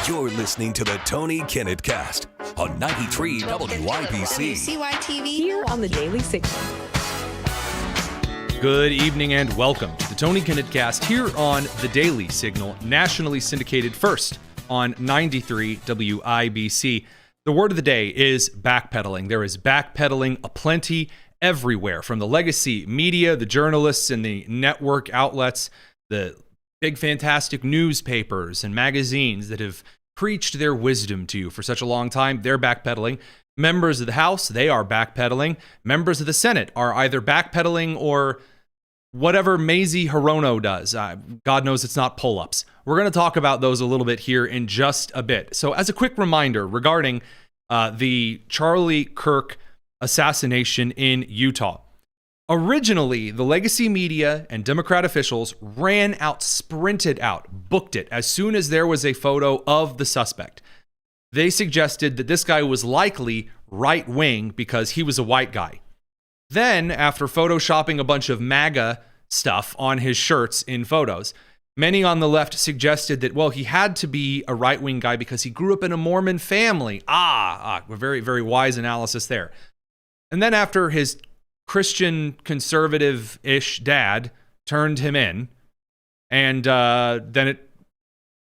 You're listening to the Tony Kinnett Cast on 93 WYPC. CYTV Here on the Daily Signal. Good evening and welcome to the Tony Kinnett Cast here on the Daily Signal, nationally syndicated first on 93 WIBC. The word of the day is backpedaling. There is backpedaling aplenty everywhere, from the legacy media, the journalists and the network outlets, the big fantastic newspapers and magazines that have preached their wisdom to you for such a long time. They're backpedaling. Members of the House, they are backpedaling. Members of the Senate are either backpedaling or whatever Mazie Hirono does. God knows it's not pull-ups. We're going to talk about those a little bit here in just a bit. So as a quick reminder regarding the Charlie Kirk assassination in Utah. Originally, the legacy media and Democrat officials ran out, sprinted out, booked it as soon as there was a photo of the suspect. They suggested that this guy was likely right-wing because he was a white guy. Then, after photoshopping a bunch of MAGA stuff on his shirts in photos, many on the left suggested that, well, he had to be a right-wing guy because he grew up in a Mormon family. A very, very wise analysis there. And then after his Christian conservative-ish dad turned him in, and then it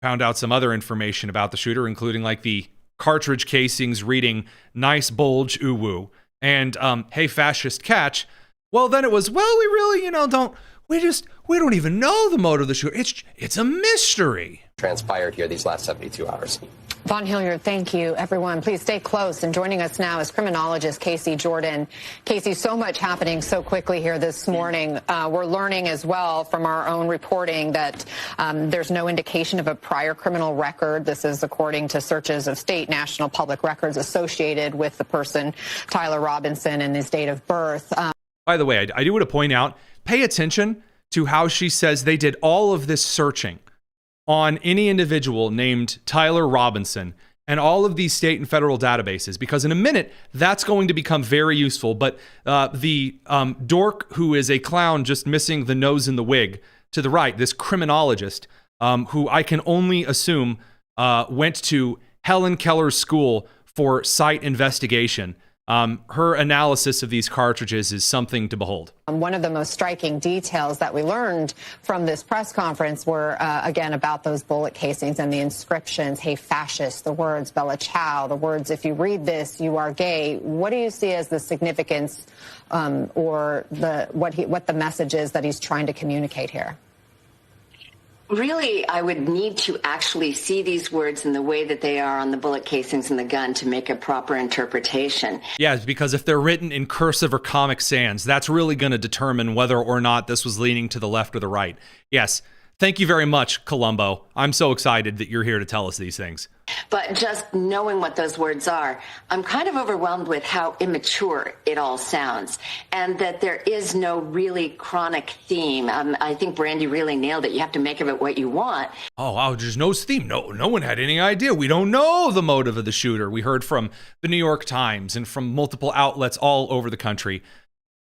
found out some other information about the shooter, including like the cartridge casings reading "nice bulge, ooh woo," and "hey fascist catch." Well, then it was, well, we really, we don't even know the motive of the shooter. It's a mystery. Transpired here these last 72 hours. Von Hilliard, thank you, everyone. Please stay close. And joining us now is criminologist Casey Jordan. Casey, so much happening so quickly here this morning. We're learning as well from our own reporting that there's no indication of a prior criminal record. This is according to searches of state national public records associated with the person, Tyler Robinson, and his date of birth. By the way, I do want to point out, pay attention to how she says they did all of this searching on any individual named Tyler Robinson and all of these state and federal databases, because in a minute, that's going to become very useful. But the dork who is a clown just missing the nose and the wig to the right, this criminologist, who I can only assume went to Helen Keller's school for site investigation. Her analysis of these cartridges is something to behold. One of the most striking details that we learned from this press conference were, again, about those bullet casings and the inscriptions, "Hey, fascist," the words "Bella Ciao," the words, "If you read this, you are gay." What do you see as the significance or what the message is that he's trying to communicate here? Really, I would need to actually see these words in the way that they are on the bullet casings in the gun to make a proper interpretation. Yeah, because if they're written in cursive or Comic Sans, that's really going to determine whether or not this was leaning to the left or the right. Yes. Thank you very much, Columbo. I'm so excited that you're here to tell us these things. But just knowing what those words are, I'm kind of overwhelmed with how immature it all sounds, and that there is no really chronic theme. I think Brandy really nailed it. You have to make of it what you want. Oh, wow, there's no theme. No one had any idea. We don't know the motive of the shooter. We heard from the New York Times and from multiple outlets all over the country.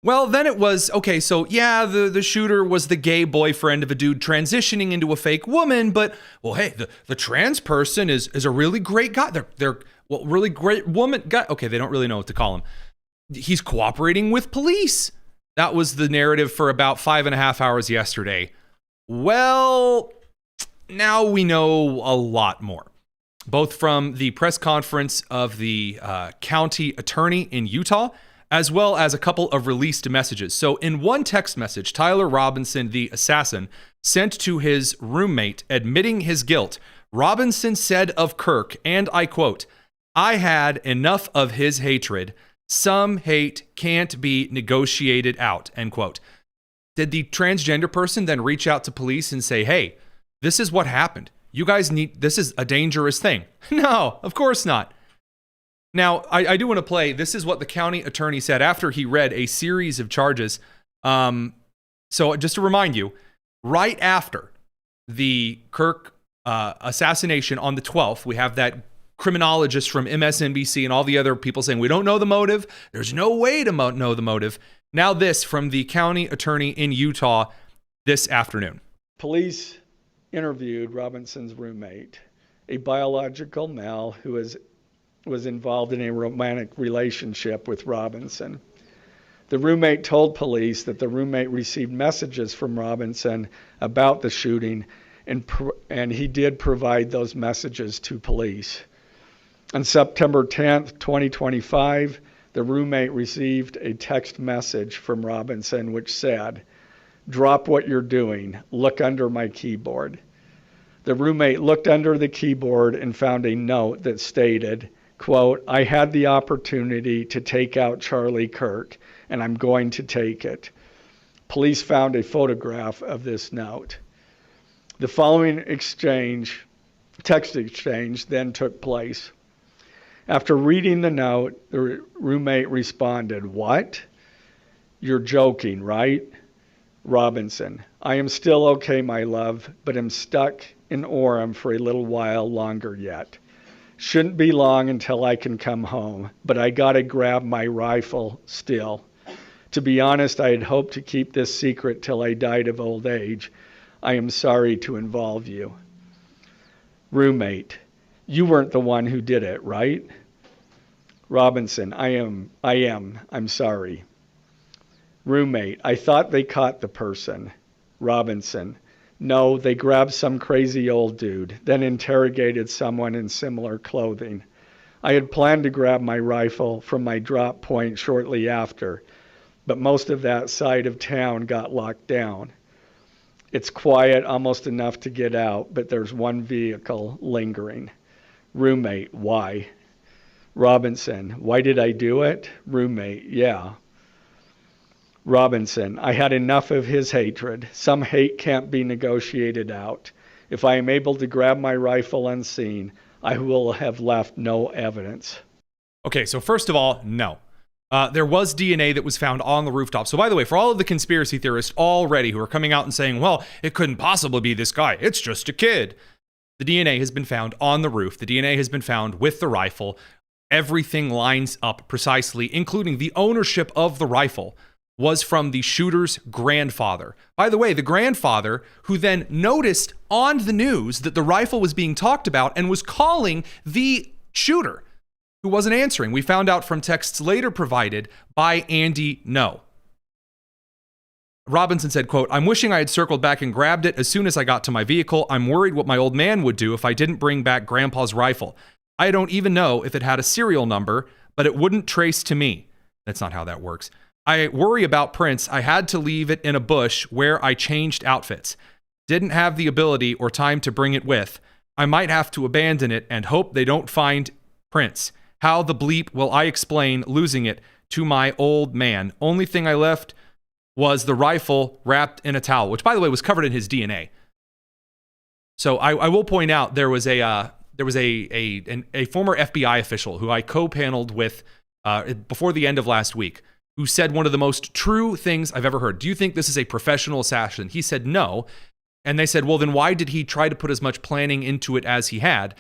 Well, then it was, okay, so yeah, the shooter was the gay boyfriend of a dude transitioning into a fake woman, but, well, hey, the trans person is a really great guy. They're really great woman guy. Okay, they don't really know what to call him. He's cooperating with police. That was the narrative for about 5.5 hours yesterday. Well, now we know a lot more, both from the press conference of the county attorney in Utah, as well as a couple of released messages. So in one text message, Tyler Robinson, the assassin, sent to his roommate admitting his guilt. Robinson said of Kirk, and I quote, "I had enough of his hatred. Some hate can't be negotiated out," end quote. Did the transgender person then reach out to police and say, "Hey, this is what happened. You guys this is a dangerous thing"? No, of course not. Now, I do want to play, this is what the county attorney said after he read a series of charges. So just to remind you, right after the Kirk assassination on the 12th, we have that criminologist from MSNBC and all the other people saying, we don't know the motive. There's no way to know the motive. Now this from the county attorney in Utah this afternoon. Police interviewed Robinson's roommate a biological male who was involved in a romantic relationship with Robinson. The roommate told police that the roommate received messages from Robinson about the shooting, and he did provide those messages to police. On September 10th, 2025, the roommate received a text message from Robinson which said, "Drop what you're doing. Look under my keyboard." The roommate looked under the keyboard and found a note that stated, quote, "I had the opportunity to take out Charlie Kirk, and I'm going to take it." Police found a photograph of this note. The following text exchange, then took place. After reading the note, the roommate responded, "What? You're joking, right?" Robinson, "I am still okay, my love, but am stuck in Orem for a little while longer yet. Shouldn't be long until I can come home, but I gotta grab my rifle still. To be honest, I had hoped to keep this secret till I died of old age. I am sorry to involve you." Roommate, "You weren't the one who did it, right?" Robinson, I am. I'm sorry." Roommate, "I thought they caught the person." Robinson, "No, they grabbed some crazy old dude, then interrogated someone in similar clothing. I had planned to grab my rifle from my drop point shortly after, but most of that side of town got locked down. It's quiet, almost enough to get out, but there's one vehicle lingering." Roommate, "Why?" Robinson, "Why did I do it?" Roommate, "Yeah." Robinson, "I had enough of his hatred. Some hate can't be negotiated out. If I am able to grab my rifle unseen, I will have left no evidence." Okay, so first of all, no. There was DNA that was found on the rooftop. So by the way, for all of the conspiracy theorists already who are coming out and saying, well, it couldn't possibly be this guy, it's just a kid. The DNA has been found on the roof. The DNA has been found with the rifle. Everything lines up precisely, including the ownership of the rifle was from the shooter's grandfather. By the way, the grandfather who then noticed on the news that the rifle was being talked about and was calling the shooter, who wasn't answering. We found out from texts later provided by Andy No. Robinson said, quote, "I'm wishing I had circled back and grabbed it as soon as I got to my vehicle. I'm worried what my old man would do if I didn't bring back Grandpa's rifle. I don't even know if it had a serial number, but it wouldn't trace to me." That's not how that works. "I worry about prints. I had to leave it in a bush where I changed outfits. Didn't have the ability or time to bring it with. I might have to abandon it and hope they don't find prints. How the bleep will I explain losing it to my old man? Only thing I left was the rifle wrapped in a towel," which, by the way, was covered in his DNA. So I will point out there was a former FBI official who I co-paneled with before the end of last week, who said one of the most true things I've ever heard. "Do you think this is a professional assassin?" He said no. And they said, well, then why did he try to put as much planning into it as he had?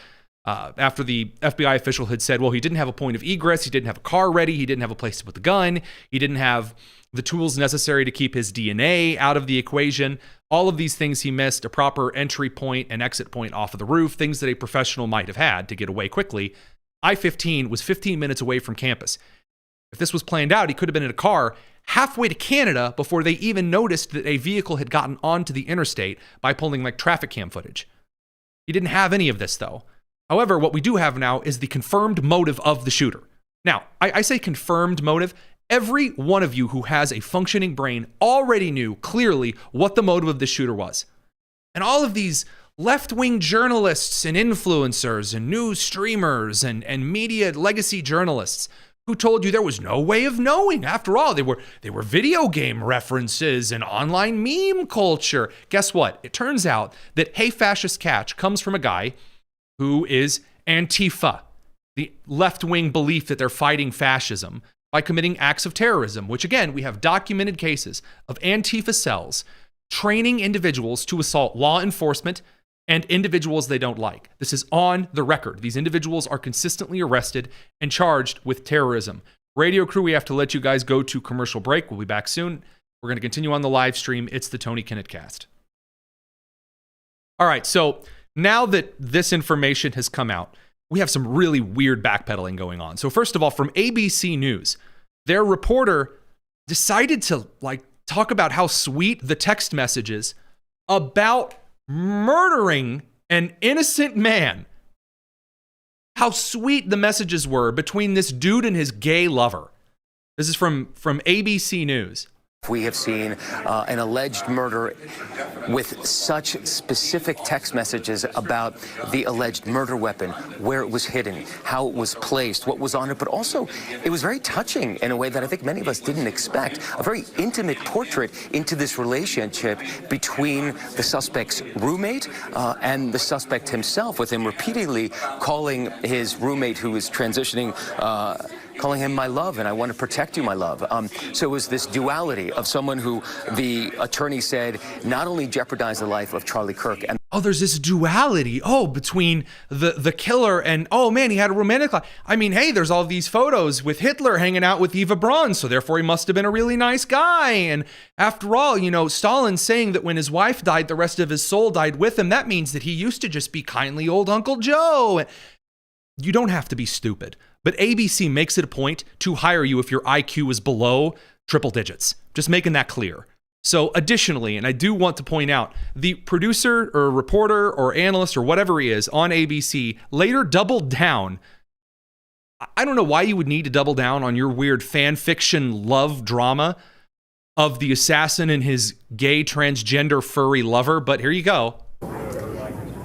After the FBI official had said, well, he didn't have a point of egress, he didn't have a car ready, he didn't have a place to put the gun, he didn't have the tools necessary to keep his DNA out of the equation. All of these things he missed, a proper entry point and exit point off of the roof, things that a professional might have had to get away quickly. I-15 was 15 minutes away from campus. If this was planned out, he could have been in a car halfway to Canada before they even noticed that a vehicle had gotten onto the interstate by pulling like traffic cam footage. He didn't have any of this though. However, what we do have now is the confirmed motive of the shooter. Now, I say confirmed motive. Every one of you who has a functioning brain already knew clearly what the motive of the shooter was. And all of these left-wing journalists and influencers and news streamers and media legacy journalists who told you there was no way of knowing. After all, they were video game references and online meme culture. Guess what? It turns out that Hey Fascist Catch comes from a guy who is ANTIFA, the left-wing belief that they're fighting fascism by committing acts of terrorism, which again, we have documented cases of ANTIFA cells training individuals to assault law enforcement and individuals they don't like. This is on the record. These individuals are consistently arrested and charged with terrorism. Radio crew, we have to let you guys go to commercial break. We'll be back soon. We're going to continue on the live stream. It's the Tony Kinnett Cast. All right, so now that this information has come out, we have some really weird backpedaling going on. So first of all, from ABC News, their reporter decided to talk about how sweet the text messages about murdering an innocent man, how sweet the messages were between this dude and his gay lover. This is from ABC News. We have seen an alleged murder with such specific text messages about the alleged murder weapon, where it was hidden, how it was placed, what was on it, but also it was very touching in a way that I think many of us didn't expect. A very intimate portrait into this relationship between the suspect's roommate and the suspect himself, with him repeatedly calling his roommate, who is transitioning, calling him my love, and I want to protect you, my love. So it was this duality of someone who the attorney said not only jeopardized the life of Charlie Kirk and there's this duality, between the killer and, man, he had a romantic life. I mean, hey, there's all these photos with Hitler hanging out with Eva Braun, so therefore he must have been a really nice guy. And after all, Stalin saying that when his wife died, the rest of his soul died with him. That means that he used to just be kindly old Uncle Joe. You don't have to be stupid. But ABC makes it a point to hire you if your IQ is below triple digits. Just making that clear. So additionally, and I do want to point out, the producer or reporter or analyst or whatever he is on ABC later doubled down. I don't know why you would need to double down on your weird fan fiction love drama of the assassin and his gay transgender furry lover, but here you go.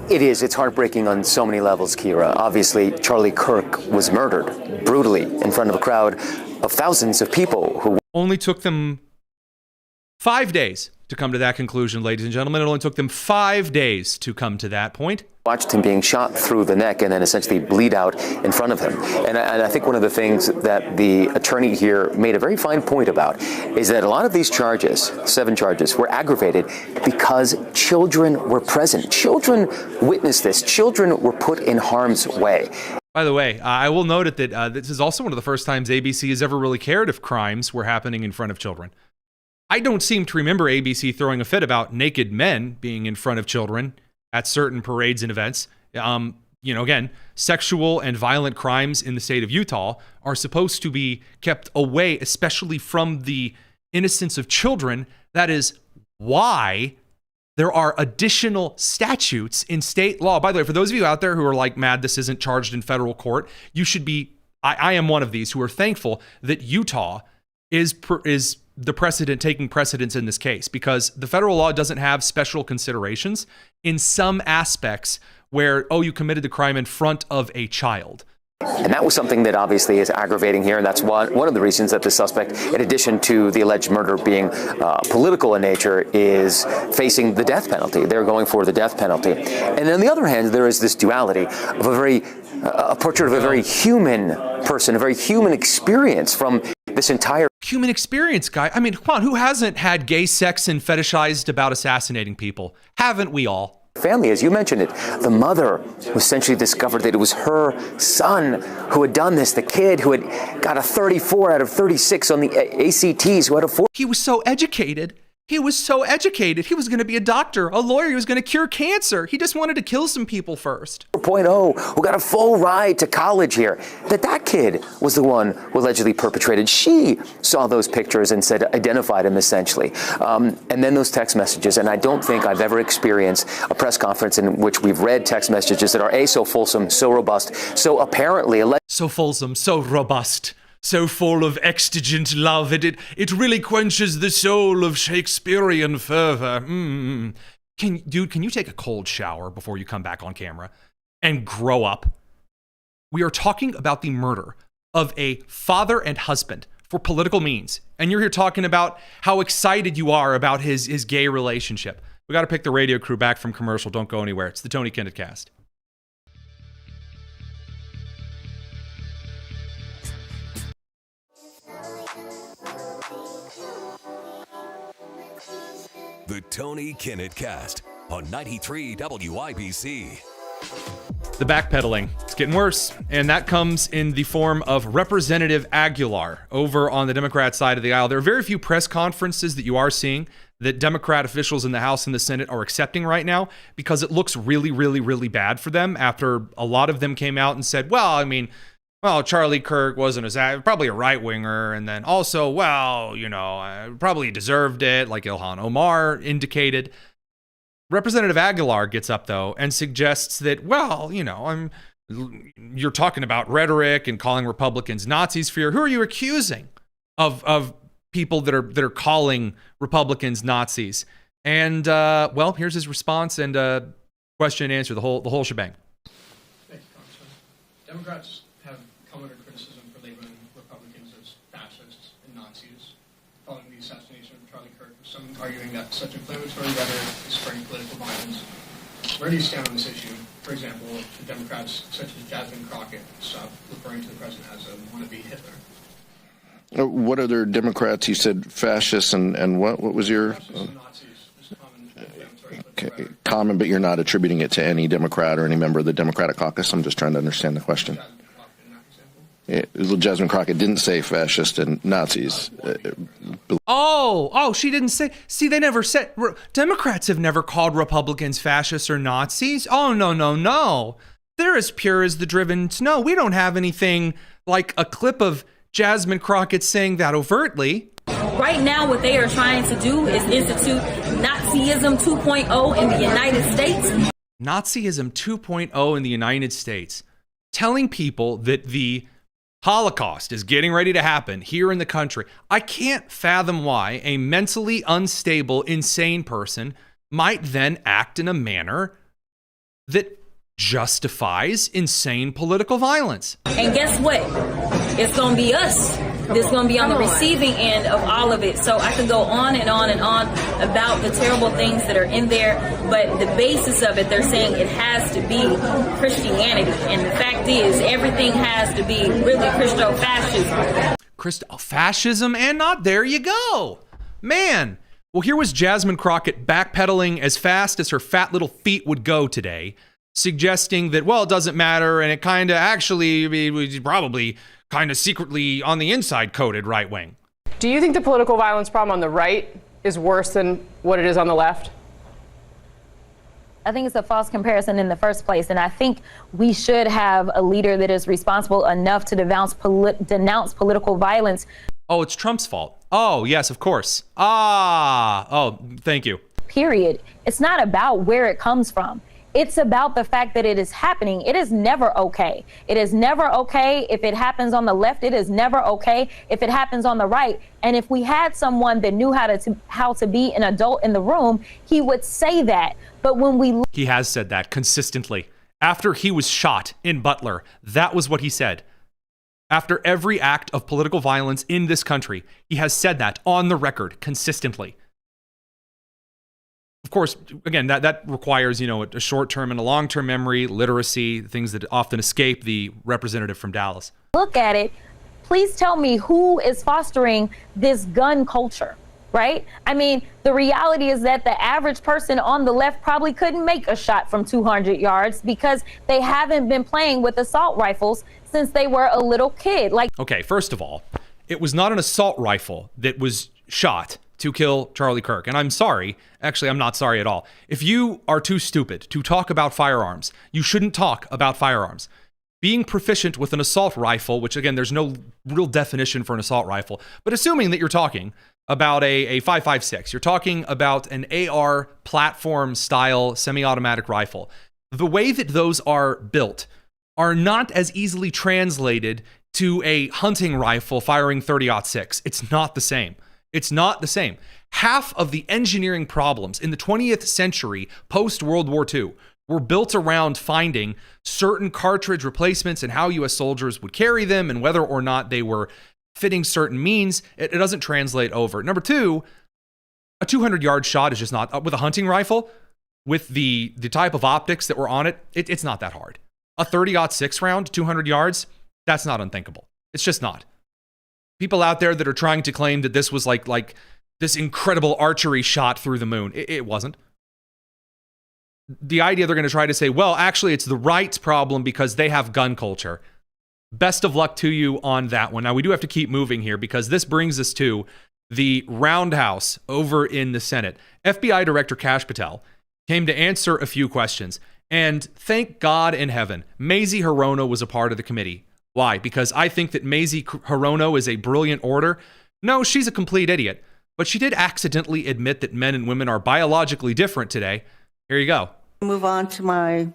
It is. It's heartbreaking on so many levels, Kira. Obviously, Charlie Kirk was murdered brutally in front of a crowd of thousands of people who only took them 5 days to come to that conclusion, ladies and gentlemen. It only took them 5 days to come to that point. Watched him being shot through the neck and then essentially bleed out in front of him. And I think one of the things that the attorney here made a very fine point about is that a lot of these charges, 7 charges, were aggravated because children were present. Children witnessed this. Children were put in harm's way. By the way, I will note that this is also one of the first times ABC has ever really cared if crimes were happening in front of children. I don't seem to remember ABC throwing a fit about naked men being in front of children at certain parades and events. Again, sexual and violent crimes in the state of Utah are supposed to be kept away, especially from the innocence of children. That is why there are additional statutes in state law. By the way, for those of you out there who are mad this isn't charged in federal court, you should be, I am one of these who are thankful that Utah is the taking precedence in this case, because the federal law doesn't have special considerations in some aspects where, you committed the crime in front of a child. And that was something that obviously is aggravating here, and that's one of the reasons that the suspect, in addition to the alleged murder being political in nature, is facing the death penalty. They're going for the death penalty. And on the other hand, there is this duality of a portrait of a very human person, a very human experience from this entire human experience, guy. I mean, come on, who hasn't had gay sex and fetishized about assassinating people? Haven't we all? Family, as you mentioned it, the mother who essentially discovered that it was her son who had done this, the kid who had got a 34 out of 36 on the ACTs, who had a 4. He was so educated. He was going to be a doctor, a lawyer. He was going to cure cancer. He just wanted to kill some people first. 4.0, who got a full ride to college here. That kid was the one who allegedly perpetrated. She saw those pictures and identified him essentially. And then those text messages. And I don't think I've ever experienced a press conference in which we've read text messages that are so fulsome, so robust, so apparently so fulsome, so robust. So full of exigent love, it really quenches the soul of Shakespearean fervor. Can you take a cold shower before you come back on camera and grow up? We are talking about the murder of a father and husband for political means, and you're here talking about how excited you are about his gay relationship. We got to pick the radio crew back from commercial. Don't go anywhere. It's the Tony Kinnett Cast. The Tony Kinnett Cast on 93 WIBC. The backpedaling, it's getting worse, and that comes in the form of Representative Aguilar over on the Democrat side of the aisle. There are very few press conferences that you are seeing that Democrat officials in the House and the Senate are accepting right now, because it looks really, really, really bad for them after a lot of them came out and said, well, I mean, well, Charlie Kirk wasn't probably a right winger. And then also, well, you know, probably deserved it, like Ilhan Omar indicated. Representative Aguilar gets up, though, and suggests that, well, you know, you're talking about rhetoric and calling Republicans Nazis for who are you accusing of people that are calling Republicans Nazis? And well, here's his response and question and answer, the whole shebang. Thank you, Congressman. Democrats have come under criticism for labeling Republicans as fascists and Nazis following the assassination of Charlie Kirk, with some arguing that such inflammatory rhetoric is spurring political violence. Where do you stand on this issue? For example, the Democrats, such as Jasmine Crockett, stop referring to the president as a wannabe Hitler. What other Democrats? You said fascists and what? What was your common? But you're not attributing it to any Democrat or any member of the Democratic caucus. I'm just trying to understand the question. Jasmine Crockett didn't say fascist and Nazis. She didn't say. See, they never said. Democrats have never called Republicans fascists or Nazis. Oh, no. They're as pure as the driven snow. We don't have anything like a clip of Jasmine Crockett saying that overtly. Right now, what they are trying to do is institute Nazism 2.0 in the United States. Nazism 2.0 in the United States. Telling people that the Holocaust is getting ready to happen here in the country. I can't fathom why a mentally unstable, insane person might then act in a manner that justifies insane political violence. And guess what? It's going to be us that's going to be on the receiving end of all of it. So I could go on and on and on about the terrible things that are in there, but the basis of it, they're saying it has to be Christianity. And the fact is, everything has to be really Christo-fascism. Fascism and not, there you go. Man. Well, here was Jasmine Crockett backpedaling as fast as her fat little feet would go today, suggesting that, well, it doesn't matter, and it kind of actually was probably kind of secretly on the inside coded right wing. Do you think the political violence problem on the right is worse than what it is on the left? I think it's a false comparison in the first place, and I think we should have a leader that is responsible enough to denounce political violence. Oh, it's Trump's fault. Oh, yes, of course. Thank you. Period. It's not about where it comes from. It's about the fact that it is happening. It is never okay. It is never okay if it happens on the left. It is never okay if it happens on the right. And if we had someone that knew how to be an adult in the room, he would say that. But when he has said that consistently. After he was shot in Butler, that was what he said. After every act of political violence in this country, he has said that on the record consistently. Of course, again, that requires, a short-term and a long-term memory, literacy, things that often escape the representative from Dallas. Look at it. Please tell me who is fostering this gun culture, right? I mean, the reality is that the average person on the left probably couldn't make a shot from 200 yards because they haven't been playing with assault rifles since they were a little kid. Okay, first of all, it was not an assault rifle that was shot to kill Charlie Kirk. And I'm sorry. Actually, I'm not sorry at all. If you are too stupid to talk about firearms, you shouldn't talk about firearms. Being proficient with an assault rifle, which again, there's no real definition for an assault rifle, but assuming that you're talking about a 5.56, you're talking about an AR platform style semi-automatic rifle. The way that those are built are not as easily translated to a hunting rifle firing 30-06. It's not the same. It's not the same. Half of the engineering problems in the 20th century post-World War II were built around finding certain cartridge replacements and how U.S. soldiers would carry them and whether or not they were fitting certain means. It doesn't translate over. Number two, a 200-yard shot is just not, with a hunting rifle, with the type of optics that were on it, it's not that hard. A 30-06 round, 200 yards, that's not unthinkable. It's just not. People out there that are trying to claim that this was like this incredible archery shot through the moon. It wasn't. The idea they're going to try to say, well, actually, it's the right's problem because they have gun culture. Best of luck to you on that one. Now, we do have to keep moving here because this brings us to the roundhouse over in the Senate, FBI Director Kash Patel came to answer a few questions. And thank God in heaven, Mazie Hirono was a part of the committee. Why? Because I think that Mazie Hirono is a brilliant orator. No, she's a complete idiot. But she did accidentally admit that men and women are biologically different today. Here you go. Move on to my...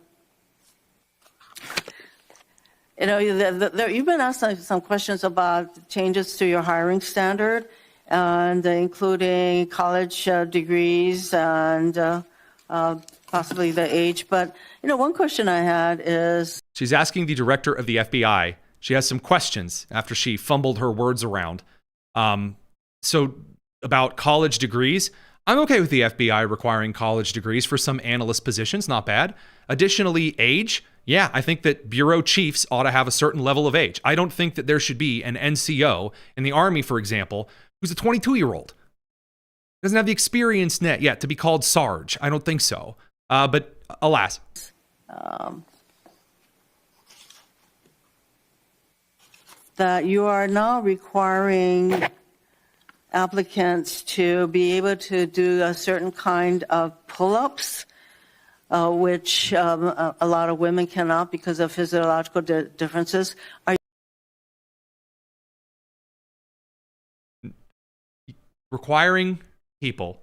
you've been asked some questions about changes to your hiring standard, and including college degrees and possibly the age. But, one question I had is... She's asking the director of the FBI. She has some questions after she fumbled her words around. So about college degrees, I'm okay with the FBI requiring college degrees for some analyst positions. Not bad. Additionally, age. Yeah, I think that bureau chiefs ought to have a certain level of age. I don't think that there should be an NCO in the Army, for example, who's a 22-year-old. Doesn't have the experience net yet to be called Sarge. I don't think so. But alas. That you are now requiring applicants to be able to do a certain kind of pull-ups, which a lot of women cannot because of physiological differences. Are you requiring people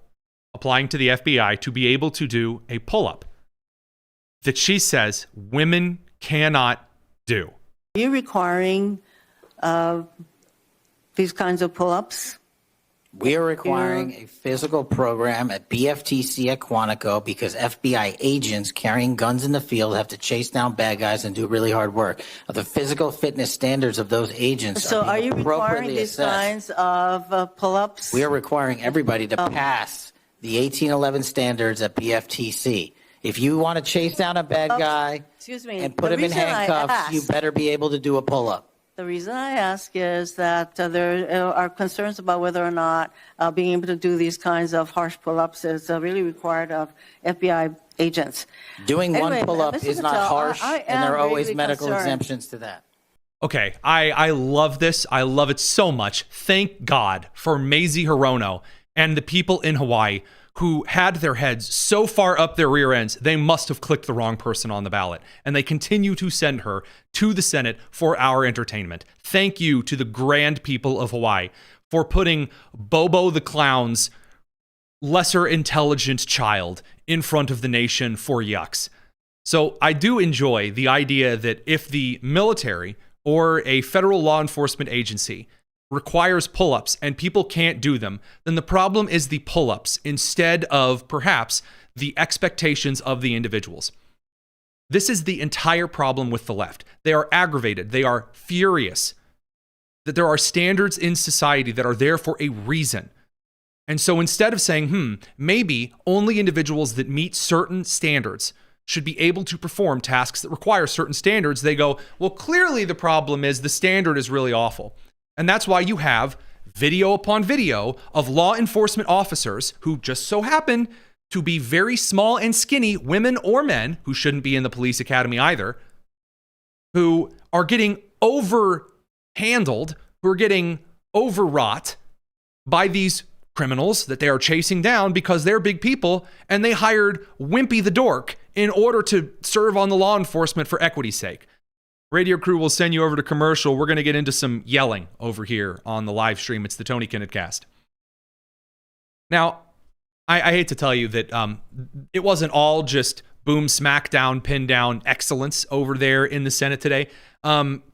applying to the FBI to be able to do a pull-up that she says women cannot do? Are you requiring these kinds of pull-ups? We are requiring a physical program at BFTC at Quantico because FBI agents carrying guns in the field have to chase down bad guys and do really hard work. The physical fitness standards of those agents so are you requiring these kinds of pull-ups? We are requiring everybody to pass the 1811 standards at BFTC. If you want to chase down a bad guy and put him in handcuffs, you better be able to do a pull-up. The reason I ask is that there are concerns about whether or not being able to do these kinds of harsh pull-ups is really required of FBI agents. Doing one pull-up is not harsh, and there are always medical exemptions to that. Okay, I love this. I love it so much. Thank God for Mazie Hirono and the people in Hawaii who had their heads so far up their rear ends, they must have clicked the wrong person on the ballot. And they continue to send her to the Senate for our entertainment. Thank you to the grand people of Hawaii for putting Bobo the Clown's lesser intelligent child in front of the nation for yucks. So I do enjoy the idea that if the military or a federal law enforcement agency requires pull-ups and people can't do them, then the problem is the pull-ups instead of perhaps the expectations of the individuals. This is the entire problem with the left. They are aggravated. They are furious that there are standards in society that are there for a reason. And so instead of saying, maybe only individuals that meet certain standards should be able to perform tasks that require certain standards, they go, well, clearly the problem is the standard is really awful. And that's why you have video upon video of law enforcement officers who just so happen to be very small and skinny, women or men, who shouldn't be in the police academy either, who are getting overhandled, who are getting overwrought by these criminals that they are chasing down because they're big people, and they hired Wimpy the Dork in order to serve on the law enforcement for equity's sake. Radio crew will send you over to commercial. We're going to get into some yelling over here on the live stream. It's the Tony Kinnett Cast. Now, I hate to tell you that it wasn't all just boom, smackdown, pin down excellence over there in the Senate today.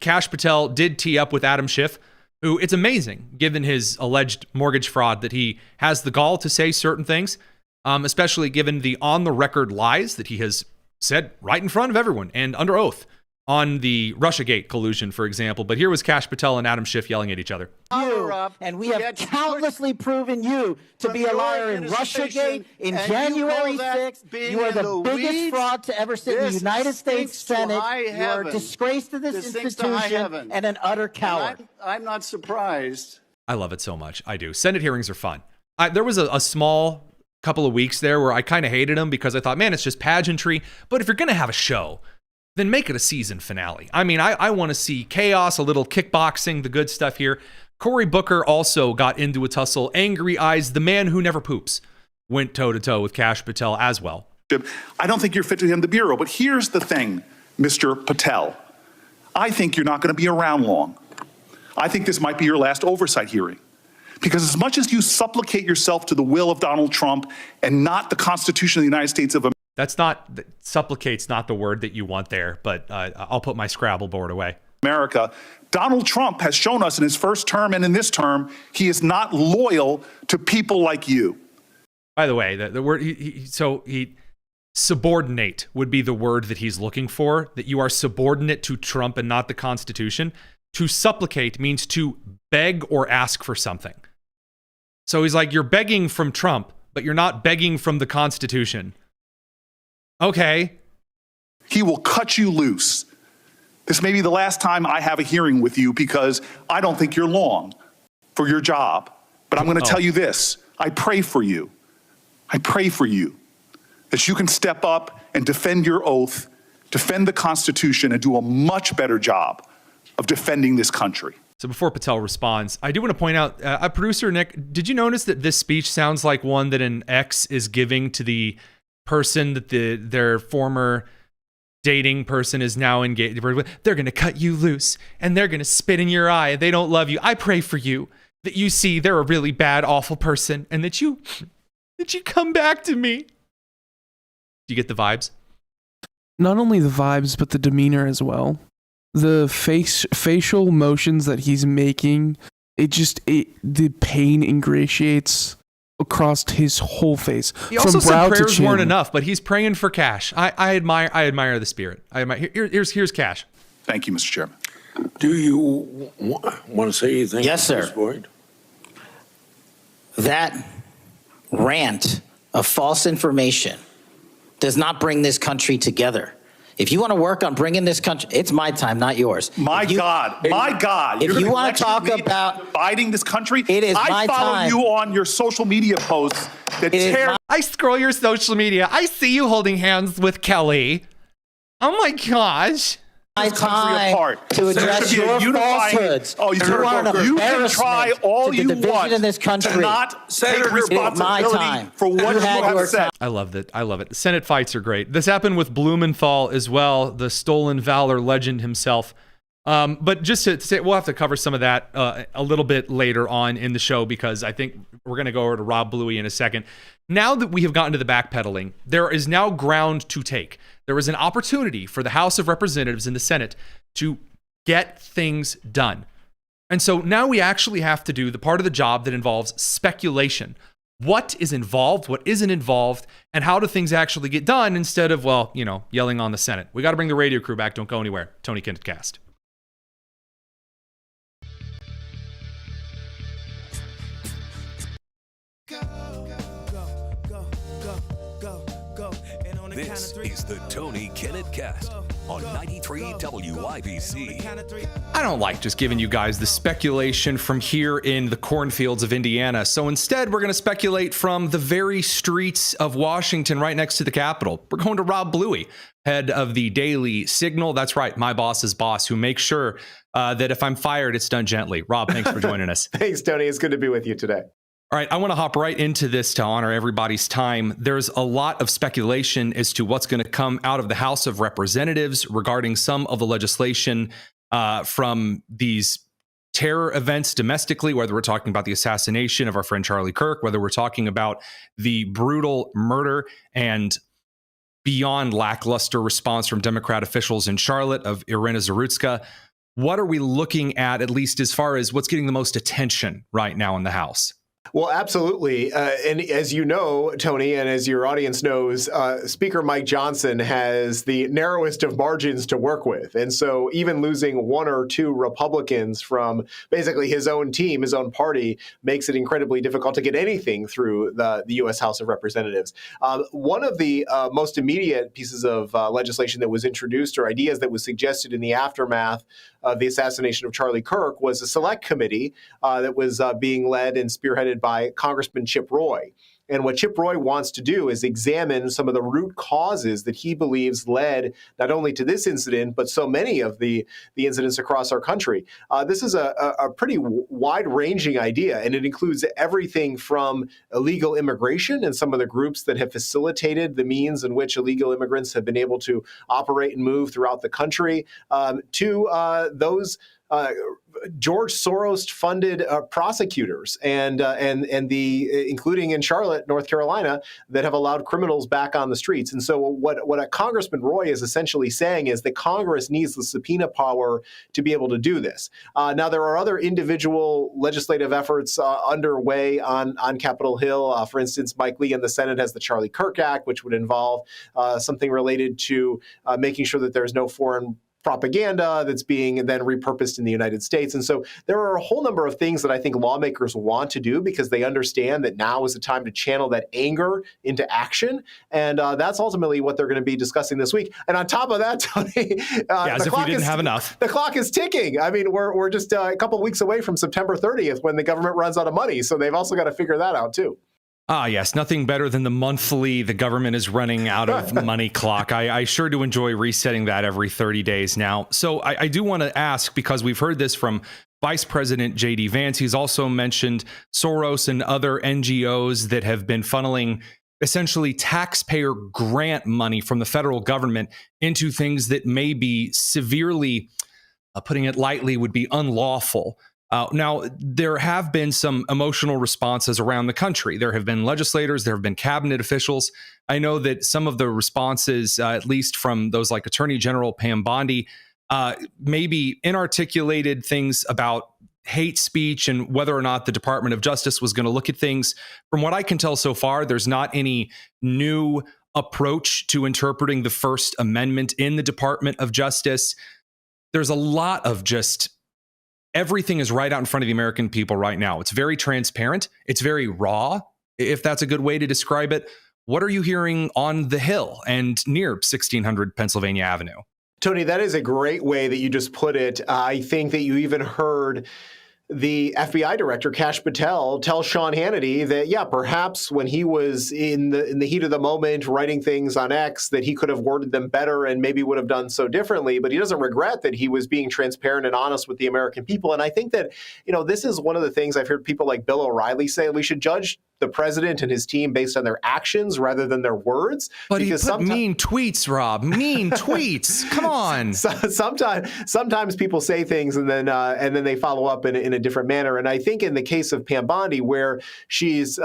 Kash Patel did tee up with Adam Schiff, who it's amazing, given his alleged mortgage fraud, that he has the gall to say certain things, especially given the on-the-record lies that he has said right in front of everyone and under oath on the Russiagate collusion, for example. But here was Kash Patel and Adam Schiff yelling at each other. And we have countlessly proven you to be a liar in Russiagate, in January 6th. You are the biggest fraud to ever sit in the United States Senate. You are a disgrace to this institution and an utter coward. I'm not surprised. I love it so much. I do. Senate hearings are fun. There was a small couple of weeks there where I kind of hated them because I thought, man, it's just pageantry. But if you're going to have a show, then make it a season finale. I mean, I want to see chaos, a little kickboxing, the good stuff here. Cory Booker also got into a tussle. Angry Eyes, the man who never poops, went toe-to-toe with Kash Patel as well. I don't think you're fit to hand the bureau, but here's the thing, Mr. Patel. I think you're not going to be around long. I think this might be your last oversight hearing. Because as much as you supplicate yourself to the will of Donald Trump and not the Constitution of the United States of America. That's not, supplicate's not the word that you want there, but I'll put my Scrabble board away. America, Donald Trump has shown us in his first term and in this term, he is not loyal to people like you. By the way, the word, subordinate would be the word that he's looking for, that you are subordinate to Trump and not the Constitution. To supplicate means to beg or ask for something. So he's like, you're begging from Trump, but you're not begging from the Constitution. Okay. He will cut you loose. This may be the last time I have a hearing with you because I don't think you're long for your job. But I'm going to tell you this. I pray for you. I pray for you that you can step up and defend your oath, defend the Constitution, and do a much better job of defending this country. So before Patel responds, I do want to point out, producer Nick, did you notice that this speech sounds like one that an ex is giving to the person that their former dating person is now engaged with? They're going to cut you loose and they're going to spit in your eye. They don't love you. I pray for you that you see they're a really bad, awful person and that you come back to me. Do you get the vibes? Not only the vibes, but the demeanor as well. The facial motions that he's making, the pain ingratiates across his whole face. He also said prayers weren't enough, but he's praying for Kash. I admire the spirit. Here's Kash. Thank you, Mr. Chairman. Do you want to say anything? Yes, sir. At this point? That rant of false information does not bring this country together. If you want to work on bringing this country, it's my time, not yours. My God. If you want to talk about dividing this country, it is I follow you on your social media posts that tear. I scroll your social media. I see you holding hands with Kelly. Oh my gosh. My time to address your falsehoods. Oh, you can try all you want in this country to not take responsibility for what you have said. I love that. I love it. Senate fights are great. This happened with Blumenthal as well, the stolen valor legend himself. But just to say, we'll have to cover some of that a little bit later on in the show because I think we're going to go over to Rob Bluey in a second. Now that we have gotten to the backpedaling, there is now ground to take. There is an opportunity for the House of Representatives and the Senate to get things done. And so now we actually have to do the part of the job that involves speculation. What is involved, what isn't involved, and how do things actually get done instead of, yelling on the Senate. We got to bring the radio crew back. Don't go anywhere. Tony Kinnett Cast. This is the Tony Kinnett Cast on 93 WIBC. I don't like just giving you guys the speculation from here in the cornfields of Indiana. So instead, we're going to speculate from the very streets of Washington right next to the Capitol. We're going to Rob Bluey, head of the Daily Signal. That's right, my boss's boss, who makes sure that if I'm fired, it's done gently. Rob, thanks for joining us. Thanks, Tony. It's good to be with you today. All right, I want to hop right into this to honor everybody's time. There's a lot of speculation as to what's going to come out of the House of Representatives regarding some of the legislation from these terror events domestically, whether we're talking about the assassination of our friend Charlie Kirk, whether we're talking about the brutal murder and beyond lackluster response from Democrat officials in Charlotte of Irina Zarutska. What are we looking at least as far as what's getting the most attention right now in the House? Well, absolutely. And as you know, Tony, and as your audience knows, Speaker Mike Johnson has the narrowest of margins to work with. And so even losing one or two Republicans from basically his own team, his own party, makes it incredibly difficult to get anything through the U.S. House of Representatives. One of the most immediate pieces of legislation that was introduced or ideas that was suggested in the aftermath of the assassination of Charlie Kirk was a select committee that was being led and spearheaded by Congressman Chip Roy. And what Chip Roy wants to do is examine some of the root causes that he believes led not only to this incident, but so many of the incidents across our country. This is a pretty wide-ranging idea, and it includes everything from illegal immigration and some of the groups that have facilitated the means in which illegal immigrants have been able to operate and move throughout the country, to those George Soros-funded prosecutors and the including in Charlotte, North Carolina, that have allowed criminals back on the streets. And so what Congressman Roy is essentially saying is that Congress needs the subpoena power to be able to do this. Now, there are other individual legislative efforts underway on Capitol Hill. For instance, Mike Lee in the Senate has the Charlie Kirk Act, which would involve something related to making sure that there's no foreign propaganda that's being then repurposed in the United States. And so there are a whole number of things that I think lawmakers want to do because they understand that now is the time to channel that anger into action. And that's ultimately what they're going to be discussing this week. And on top of that, Tony, as if we didn't have enough. The clock is ticking. I mean, we're just a couple of weeks away from September 30th when the government runs out of money. So they've also got to figure that out, too. Yes, nothing better than the government is running out of money clock. I sure do enjoy resetting that every 30 days now. So I do want to ask, because we've heard this from Vice President J.D. Vance. He's also mentioned Soros and other NGOs that have been funneling essentially taxpayer grant money from the federal government into things that may be severely, putting it lightly, would be unlawful. Now, there have been some emotional responses around the country. There have been legislators, there have been cabinet officials. I know that some of the responses, at least from those like Attorney General Pam Bondi, maybe inarticulated things about hate speech and whether or not the Department of Justice was going to look at things. From what I can tell so far, there's not any new approach to interpreting the First Amendment in the Department of Justice. There's a lot of just everything is right out in front of the American people right now. It's very transparent. It's very raw, if that's a good way to describe it. What are you hearing on the Hill and near 1600 Pennsylvania Avenue? Tony, that is a great way that you just put it. I think that you even heard the FBI director, Kash Patel, tell Sean Hannity that, yeah, perhaps when he was in the heat of the moment writing things on X, that he could have worded them better and maybe would have done so differently. But he doesn't regret that he was being transparent and honest with the American people. And I think that, this is one of the things I've heard people like Bill O'Reilly say. We should judge the president and his team based on their actions rather than their words. But he put mean tweets, Rob. Mean tweets. Come on. Sometimes people say things and then they follow up in a different manner. And I think in the case of Pam Bondi, where she's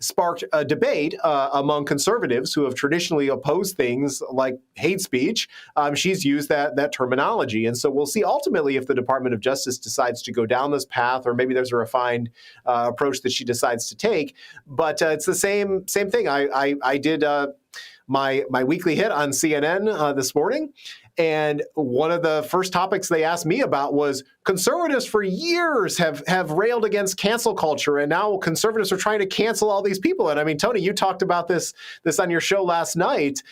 sparked a debate among conservatives who have traditionally opposed things like hate speech, she's used that terminology. And so we'll see ultimately if the Department of Justice decides to go down this path, or maybe there's a refined approach that she decides to take. But it's the same thing. I did my weekly hit on CNN this morning, and one of the first topics they asked me about was conservatives for years have railed against cancel culture, and now conservatives are trying to cancel all these people. And I mean, Tony, you talked about this on your show last night.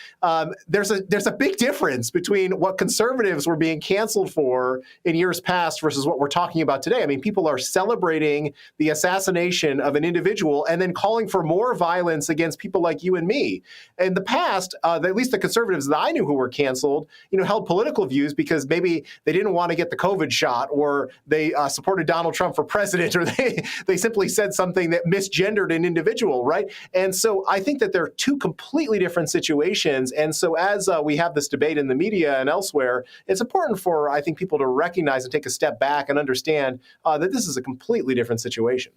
There's a big difference between what conservatives were being canceled for in years past versus what we're talking about today. I mean, people are celebrating the assassination of an individual and then calling for more violence against people like you and me. In the past, at least the conservatives that I knew who were canceled, held political views because maybe they didn't want to get the COVID shot, or they supported Donald Trump for president, or they simply said something that misgendered an individual, right? And so I think that they're two completely different situations. And so as we have this debate in the media and elsewhere, it's important for, I think, people to recognize and take a step back and understand that this is a completely different situation.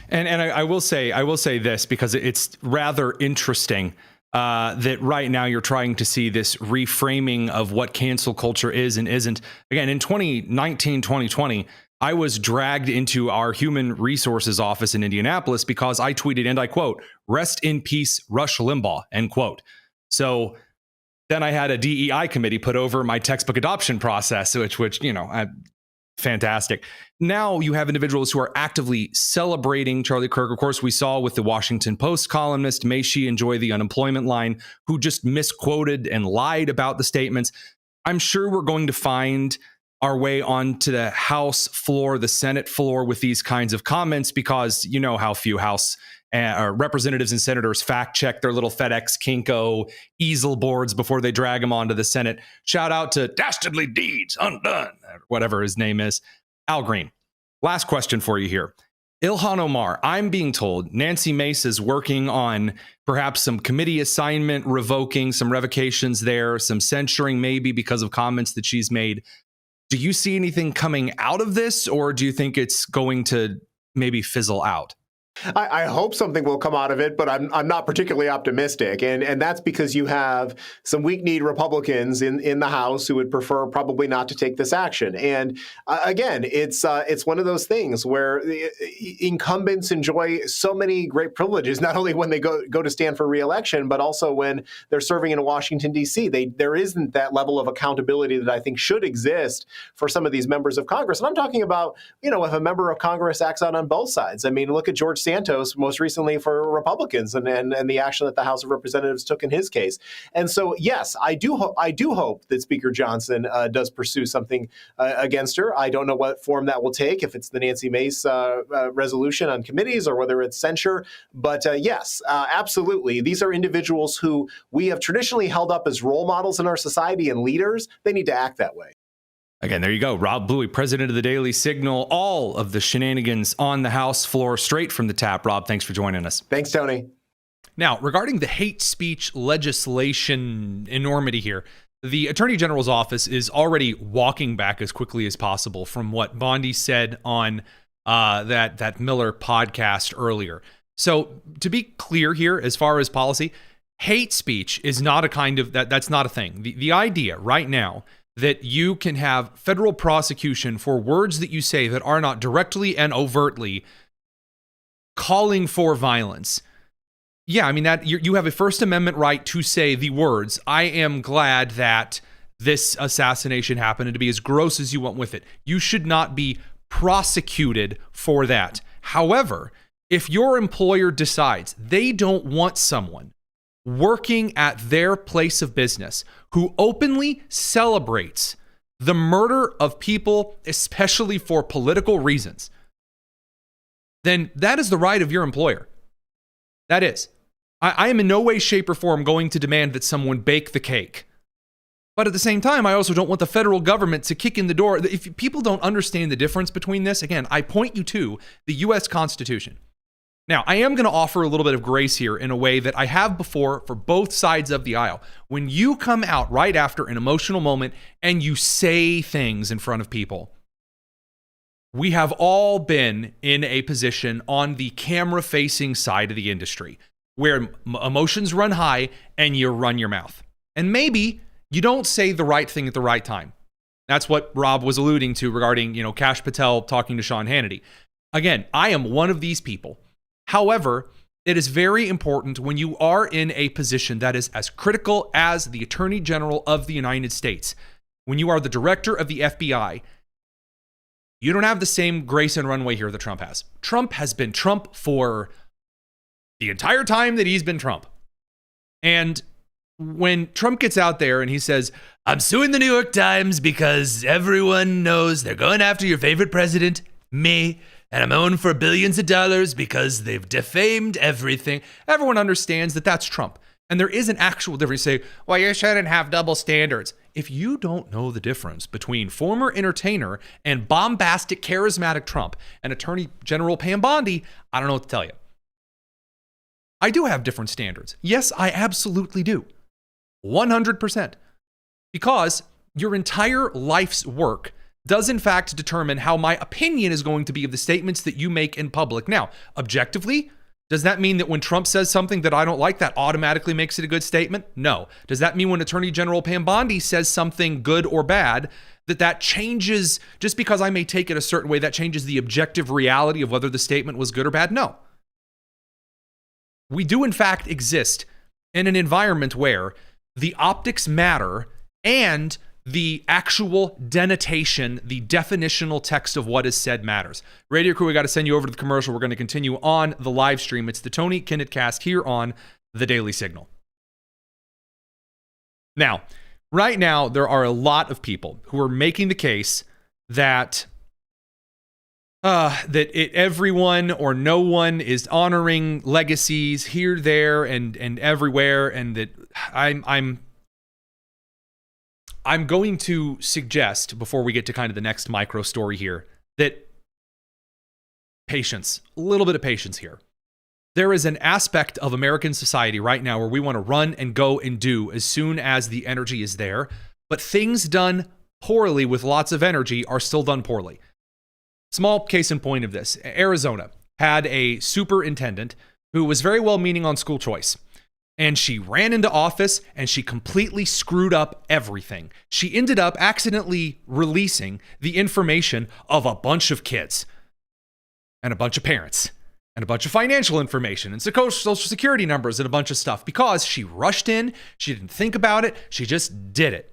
And I will say this because it's rather interesting. That right now you're trying to see this reframing of what cancel culture is and isn't. Again, in 2019, 2020, I was dragged into our human resources office in Indianapolis because I tweeted, and I quote, "Rest in peace, Rush Limbaugh," end quote. So then I had a DEI committee put over my textbook adoption process, which fantastic. Now you have individuals who are actively celebrating Charlie Kirk. Of course, we saw with the Washington Post columnist, may she enjoy the unemployment line, who just misquoted and lied about the statements. I'm sure we're going to find our way onto the House floor, the Senate floor with these kinds of comments, because you know how few House representatives and senators fact check their little FedEx Kinko easel boards before they drag them onto the Senate. Shout out to Dastardly Deeds Undone, whatever his name is. Al Green. Last question for you here. Ilhan Omar, I'm being told Nancy Mace is working on perhaps some committee assignment revoking, some revocations there, some censuring maybe because of comments that she's made. Do you see anything coming out of this, or do you think it's going to maybe fizzle out? I hope something will come out of it, but I'm not particularly optimistic. And that's because you have some weak-kneed Republicans in the House who would prefer probably not to take this action. And again, it's one of those things where incumbents enjoy so many great privileges, not only when they go to stand for re-election, but also when they're serving in Washington, D.C. There isn't that level of accountability that I think should exist for some of these members of Congress. And I'm talking about, if a member of Congress acts out on both sides. I mean, look at George Santos most recently for Republicans and the action that the House of Representatives took in his case. And so, yes, I do hope that Speaker Johnson does pursue something against her. I don't know what form that will take, if it's the Nancy Mace resolution on committees or whether it's censure. But yes, absolutely. These are individuals who we have traditionally held up as role models in our society and leaders. They need to act that way. Again, there you go. Rob Bluey, president of the Daily Signal. All of the shenanigans on the House floor, straight from the tap. Rob, thanks for joining us. Thanks, Tony. Now, regarding the hate speech legislation enormity here, the Attorney General's office is already walking back as quickly as possible from what Bondi said on that Miller podcast earlier. So to be clear here, as far as policy, hate speech is not a kind of, that's not a thing. The idea right now that you can have federal prosecution for words that you say that are not directly and overtly calling for violence. Yeah, I mean, that you have a First Amendment right to say the words, I am glad that this assassination happened, and to be as gross as you want with it. You should not be prosecuted for that. However, if your employer decides they don't want someone working at their place of business who openly celebrates the murder of people, especially for political reasons, then that is the right of your employer. That is. I am in no way, shape, or form going to demand that someone bake the cake. But at the same time, I also don't want the federal government to kick in the door. If people don't understand the difference between this, again, I point you to the U.S. Constitution. Now, I am going to offer a little bit of grace here in a way that I have before for both sides of the aisle. When you come out right after an emotional moment and you say things in front of people, we have all been in a position on the camera-facing side of the industry where emotions run high and you run your mouth. And maybe you don't say the right thing at the right time. That's what Rob was alluding to regarding, Kash Patel talking to Sean Hannity. Again, I am one of these people. However, it is very important when you are in a position that is as critical as the Attorney General of the United States, when you are the director of the FBI, you don't have the same grace and runway here that Trump has. Trump has been Trump for the entire time that he's been Trump. And when Trump gets out there and he says, I'm suing the New York Times because everyone knows they're going after your favorite president, me, and I'm owing for billions of dollars because they've defamed everything. Everyone understands that that's Trump. And there is an actual difference. You say, well, you shouldn't have double standards. If you don't know the difference between former entertainer and bombastic, charismatic Trump and Attorney General Pam Bondi, I don't know what to tell you. I do have different standards. Yes, I absolutely do. 100%. Because your entire life's work does in fact determine how my opinion is going to be of the statements that you make in public. Now, objectively, does that mean that when Trump says something that I don't like, that automatically makes it a good statement? No. Does that mean when Attorney General Pam Bondi says something good or bad, that changes, just because I may take it a certain way, that changes the objective reality of whether the statement was good or bad? No. We do in fact exist in an environment where the optics matter and the actual denotation, the definitional text of what is said matters. Radio crew, we got to send you over to the commercial. We're going to continue on the live stream. It's the Tony Kinnett cast here on the Daily Signal. Now, right now, there are a lot of people who are making the case that everyone or no one is honoring legacies here, there, and everywhere, and that I'm going to suggest, before we get to kind of the next micro story here, that patience, a little bit of patience here. There is an aspect of American society right now where we want to run and go and do as soon as the energy is there, but things done poorly with lots of energy are still done poorly. Small case in point of this, Arizona had a superintendent who was very well-meaning on school choice. And she ran into office and she completely screwed up everything. She ended up accidentally releasing the information of a bunch of kids and a bunch of parents and a bunch of financial information and social security numbers and a bunch of stuff because she rushed in, she didn't think about it, she just did it.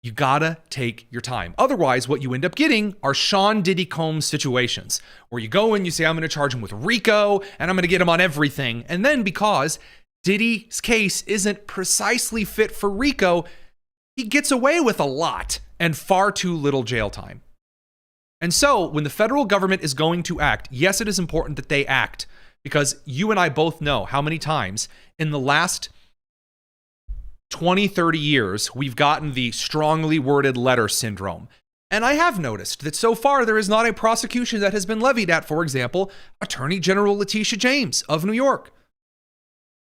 You gotta take your time. Otherwise, what you end up getting are Sean Diddy Combs situations where you go and you say, I'm gonna charge him with RICO and I'm gonna get him on everything. And then because Diddy's case isn't precisely fit for RICO, he gets away with a lot and far too little jail time. And so when the federal government is going to act, yes, it is important that they act because you and I both know how many times in the last 20, 30 years, we've gotten the strongly worded letter syndrome. And I have noticed that so far there is not a prosecution that has been levied at, for example, Attorney General Letitia James of New York.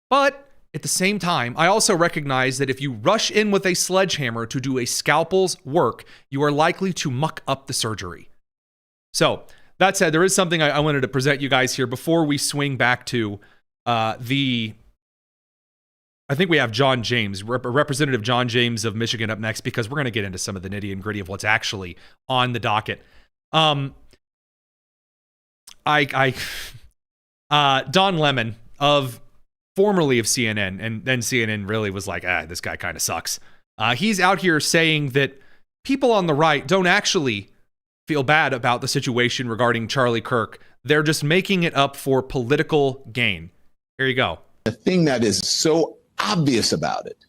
But at the same time, I also recognize that if you rush in with a sledgehammer to do a scalpel's work, you are likely to muck up the surgery. So, that said, there is something I wanted to present you guys here before we swing back to I think we have John James, Representative John James of Michigan up next, because we're going to get into some of the nitty and gritty of what's actually on the docket. Don Lemon formerly of CNN, and then CNN really was like, this guy kind of sucks. He's out here saying that people on the right don't actually feel bad about the situation regarding Charlie Kirk. They're just making it up for political gain. Here you go. The thing that is so obvious about it,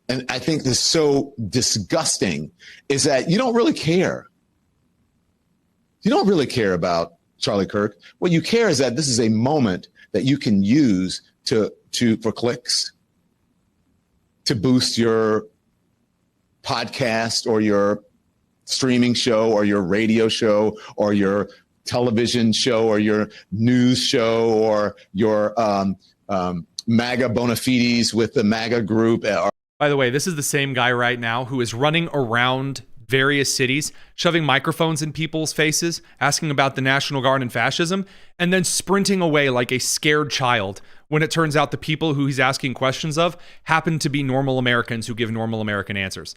and I think this is so disgusting, is that you don't really care. You don't really care about Charlie Kirk. What you care is that this is a moment that you can use for clicks, to boost your podcast or your streaming show or your radio show or your television show or your news show or your MAGA bona fides with the MAGA group. By the way, this is the same guy right now who is running around various cities, shoving microphones in people's faces, asking about the National Guard and fascism, and then sprinting away like a scared child when it turns out the people who he's asking questions of happen to be normal Americans who give normal American answers.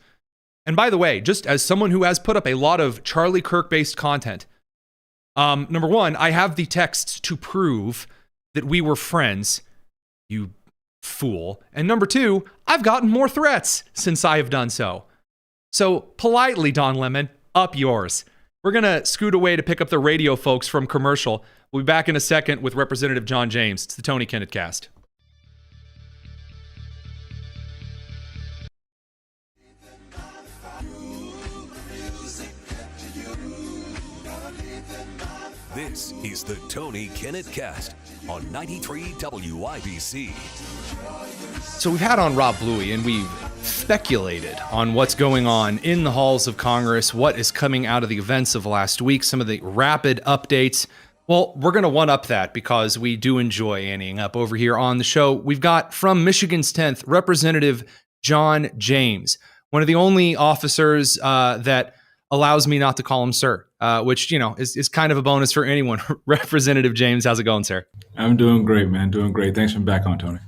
And by the way, just as someone who has put up a lot of Charlie Kirk-based content, number one, I have the texts to prove that we were friends, you fool. And number two, I've gotten more threats since I have done so. So politely, Don Lemon, up yours. We're going to scoot away to pick up the radio folks from commercial. We'll be back in a second with Representative John James. It's the Tony Kinnett Cast. This is the Tony Kinnett Cast on 93 WIBC. So we've had on Rob Bluey, and we've speculated on what's going on in the halls of Congress, what is coming out of the events of last week, some of the rapid updates. Well, we're going to one-up that because we do enjoy anteing up over here on the show. We've got from Michigan's 10th, Representative John James, one of the only officers that allows me not to call him sir, which, you know, is kind of a bonus for anyone. Representative James, how's it going, sir? I'm doing great, man. Doing great. Thanks for being back on, Tony.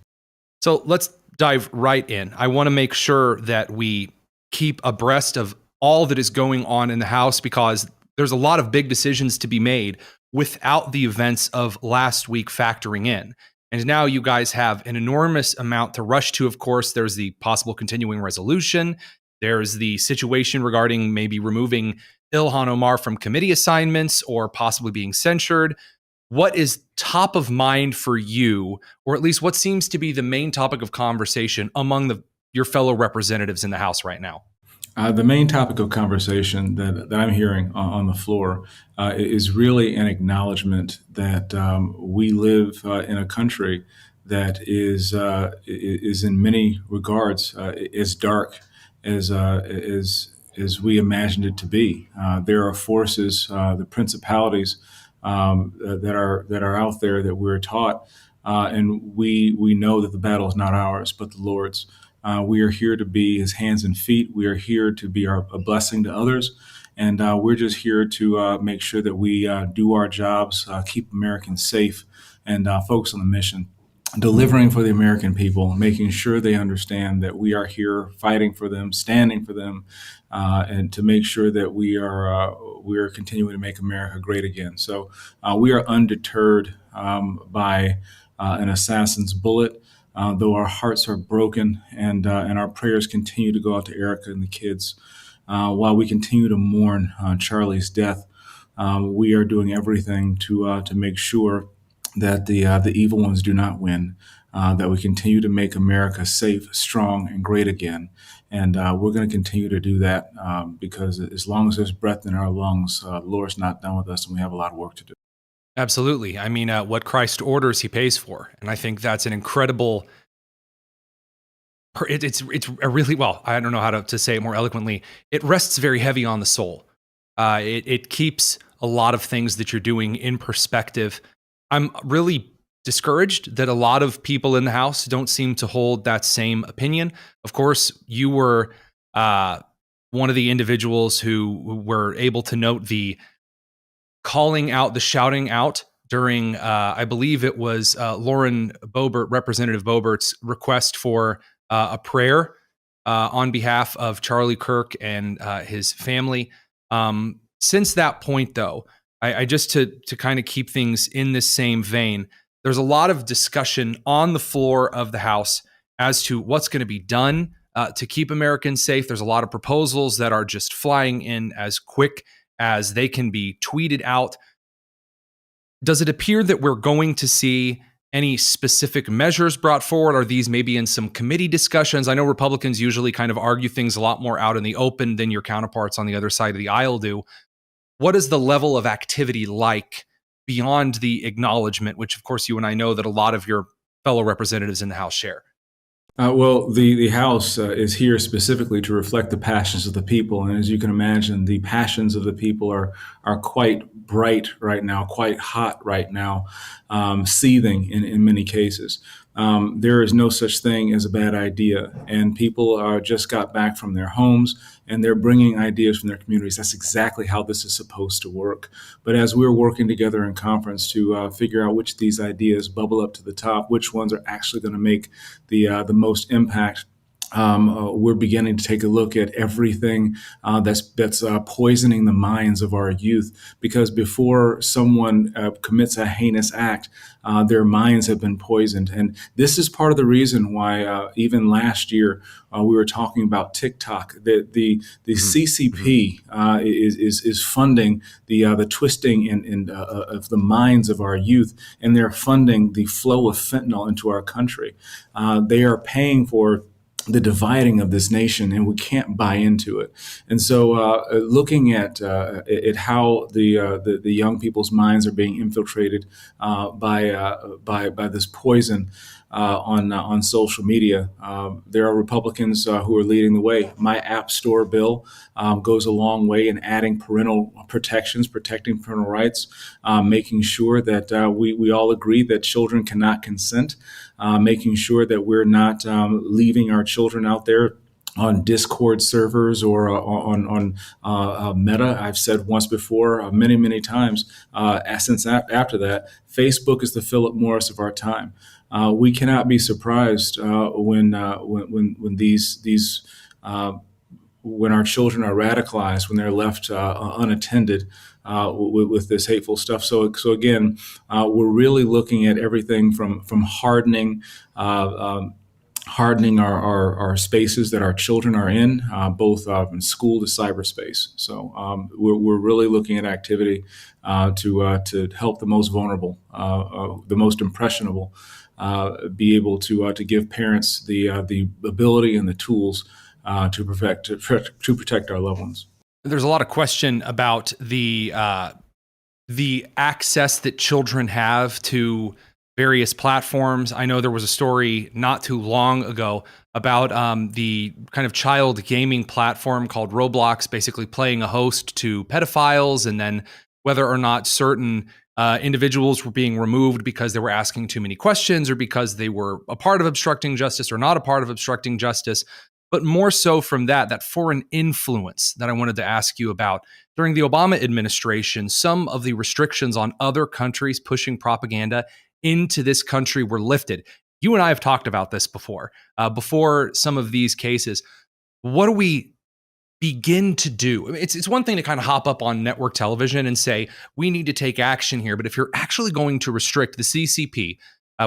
So let's dive right in. I want to make sure that we keep abreast of all that is going on in the House because there's a lot of big decisions to be made without the events of last week factoring in. And now you guys have an enormous amount to rush to. Of course, there's the possible continuing resolution. There's the situation regarding maybe removing Ilhan Omar from committee assignments or possibly being censured. What is top of mind for you, or at least what seems to be the main topic of conversation among your fellow representatives in the House right now? The main topic of conversation that I'm hearing on the floor is really an acknowledgement that we live in a country that is in many regards as dark as we imagined it to be. There are forces, the principalities that are out there that we're taught, and we know that the battle is not ours, but the Lord's. We are here to be His hands and feet. We are here to be a blessing to others, and we're just here to make sure that we do our jobs, keep Americans safe, and focus on the mission. Delivering for the American people, making sure they understand that we are here fighting for them, standing for them, and to make sure that we are continuing to make America great again. So we are undeterred by an assassin's bullet, though our hearts are broken, and our prayers continue to go out to Erica and the kids. While we continue to mourn Charlie's death, we are doing everything to make sure that the evil ones do not win, that we continue to make America safe, strong, and great again. And we're going to continue to do that because as long as there's breath in our lungs, the Lord's not done with us, and we have a lot of work to do. Absolutely. I mean, what Christ orders, He pays for. And I think that's an incredible... It's a really, well, I don't know how to say it more eloquently. It rests very heavy on the soul. It keeps a lot of things that you're doing in perspective. I'm really discouraged that a lot of people in the House don't seem to hold that same opinion. Of course, you were one of the individuals who were able to note the calling out, the shouting out during, I believe it was Lauren Boebert, Representative Boebert's request for a prayer on behalf of Charlie Kirk and his family. Since that point, though, I just to kind of keep things in this same vein, there's a lot of discussion on the floor of the House as to what's going to be done to keep Americans safe. There's a lot of proposals that are just flying in as quick as they can be tweeted out. Does it appear that we're going to see any specific measures brought forward? Are these maybe in some committee discussions? I know Republicans usually kind of argue things a lot more out in the open than your counterparts on the other side of the aisle do. What is the level of activity like beyond the acknowledgement, which of course you and I know that a lot of your fellow representatives in the House share? Well, the House is here specifically to reflect the passions of the people. And as you can imagine, the passions of the people are quite bright right now, quite hot right now, seething in many cases. There is no such thing as a bad idea. And people just got back from their homes and they're bringing ideas from their communities. That's exactly how this is supposed to work. But as we're working together in conference to figure out which of these ideas bubble up to the top, which ones are actually going to make the most impact, we're beginning to take a look at everything that's poisoning the minds of our youth. Because before someone commits a heinous act, their minds have been poisoned. And this is part of the reason why even last year we were talking about TikTok. The CCP is funding the twisting of the minds of our youth, and they're funding the flow of fentanyl into our country. They are paying for the dividing of this nation, and we can't buy into it. And so, looking at how the young people's minds are being infiltrated by this poison on social media, there are Republicans who are leading the way. My App Store bill goes a long way in adding parental protections, protecting parental rights, making sure that we all agree that children cannot consent. Making sure that we're not leaving our children out there on Discord servers or on Meta. I've said once before, many times, since after that, Facebook is the Philip Morris of our time. We cannot be surprised when our children are radicalized, when they're left unattended with this hateful stuff. So again, we're really looking at everything from hardening our spaces that our children are in, both in school to cyberspace. So we're really looking at activity to help the most vulnerable, the most impressionable, be able to give parents the ability and the tools to protect our loved ones. There's a lot of question about the access that children have to various platforms. I know there was a story not too long ago about the kind of child gaming platform called Roblox, basically playing a host to pedophiles, and then whether or not certain individuals were being removed because they were asking too many questions or because they were a part of obstructing justice or not a part of obstructing justice. But more so from that foreign influence that I wanted to ask you about. During the Obama administration, some of the restrictions on other countries pushing propaganda into this country were lifted. You and I have talked about this before some of these cases. What do we begin to do? It's one thing to kind of hop up on network television and say, we need to take action here. But if you're actually going to restrict the CCP,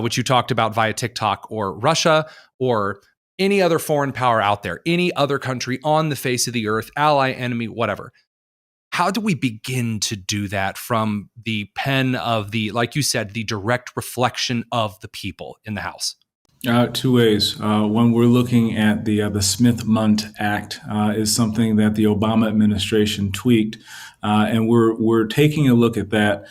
which you talked about via TikTok, or Russia, or any other foreign power out there, any other country on the face of the earth, ally, enemy, whatever, how do we begin to do that from the pen of the, like you said, the direct reflection of the people in the House? Two ways. One, we're looking at the Smith-Mundt Act is something that the Obama administration tweaked, and we're taking a look at that.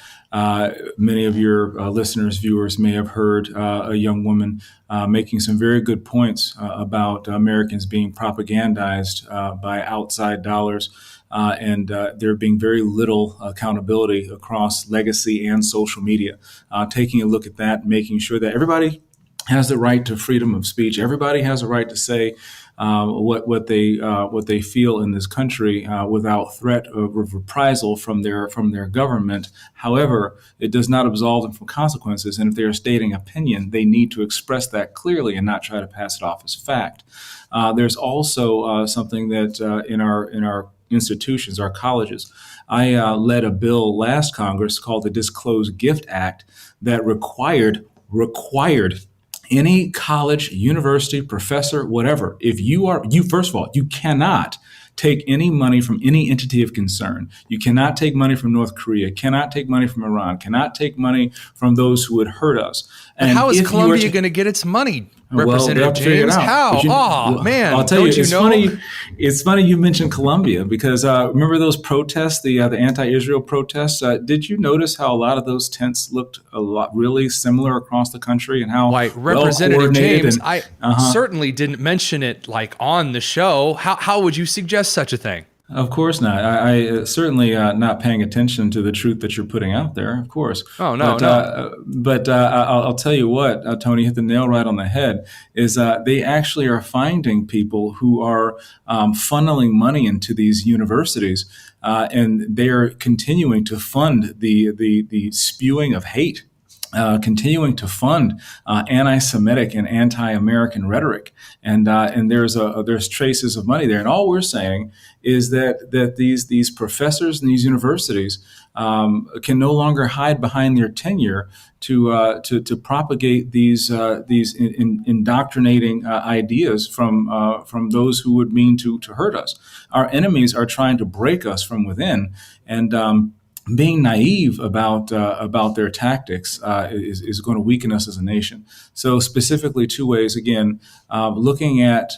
Many of your listeners, viewers may have heard a young woman making some very good points about Americans being propagandized by outside dollars. And there being very little accountability across legacy and social media. Taking a look at that, making sure that everybody has the right to freedom of speech. Everybody has a right to say what they feel in this country without threat of reprisal from their government. However, it does not absolve them from consequences. And if they are stating opinion, they need to express that clearly and not try to pass it off as fact. There's also something that in our institutions, our colleges. I led a bill last Congress called the Disclosed Gift Act that required any college, university, professor, whatever, if first of all, you cannot take any money from any entity of concern. You cannot take money from North Korea, cannot take money from Iran, cannot take money from those who would hurt us. And how is Columbia going to get its money, Representative James? How? Man, I'll tell you, it's funny you mentioned Columbia, because remember those protests, the anti-Israel protests? Did you notice how a lot of those tents looked a lot really similar across the country, and how Representative James, I certainly didn't mention it like on the show. How would you suggest such a thing? Of course not. I certainly not paying attention to the truth that you're putting out there, of course. Oh, no, But I'll tell you what, Tony hit the nail right on the head, is they actually are finding people who are funneling money into these universities, and they are continuing to fund the spewing of hate. Continuing to fund anti-Semitic and anti-American rhetoric, and there's traces of money there. And all we're saying is that these professors in these universities can no longer hide behind their tenure to propagate these indoctrinating ideas from those who would mean to hurt us. Our enemies are trying to break us from within, and being naive about their tactics is going to weaken us as a nation. So specifically, two ways. Again, looking at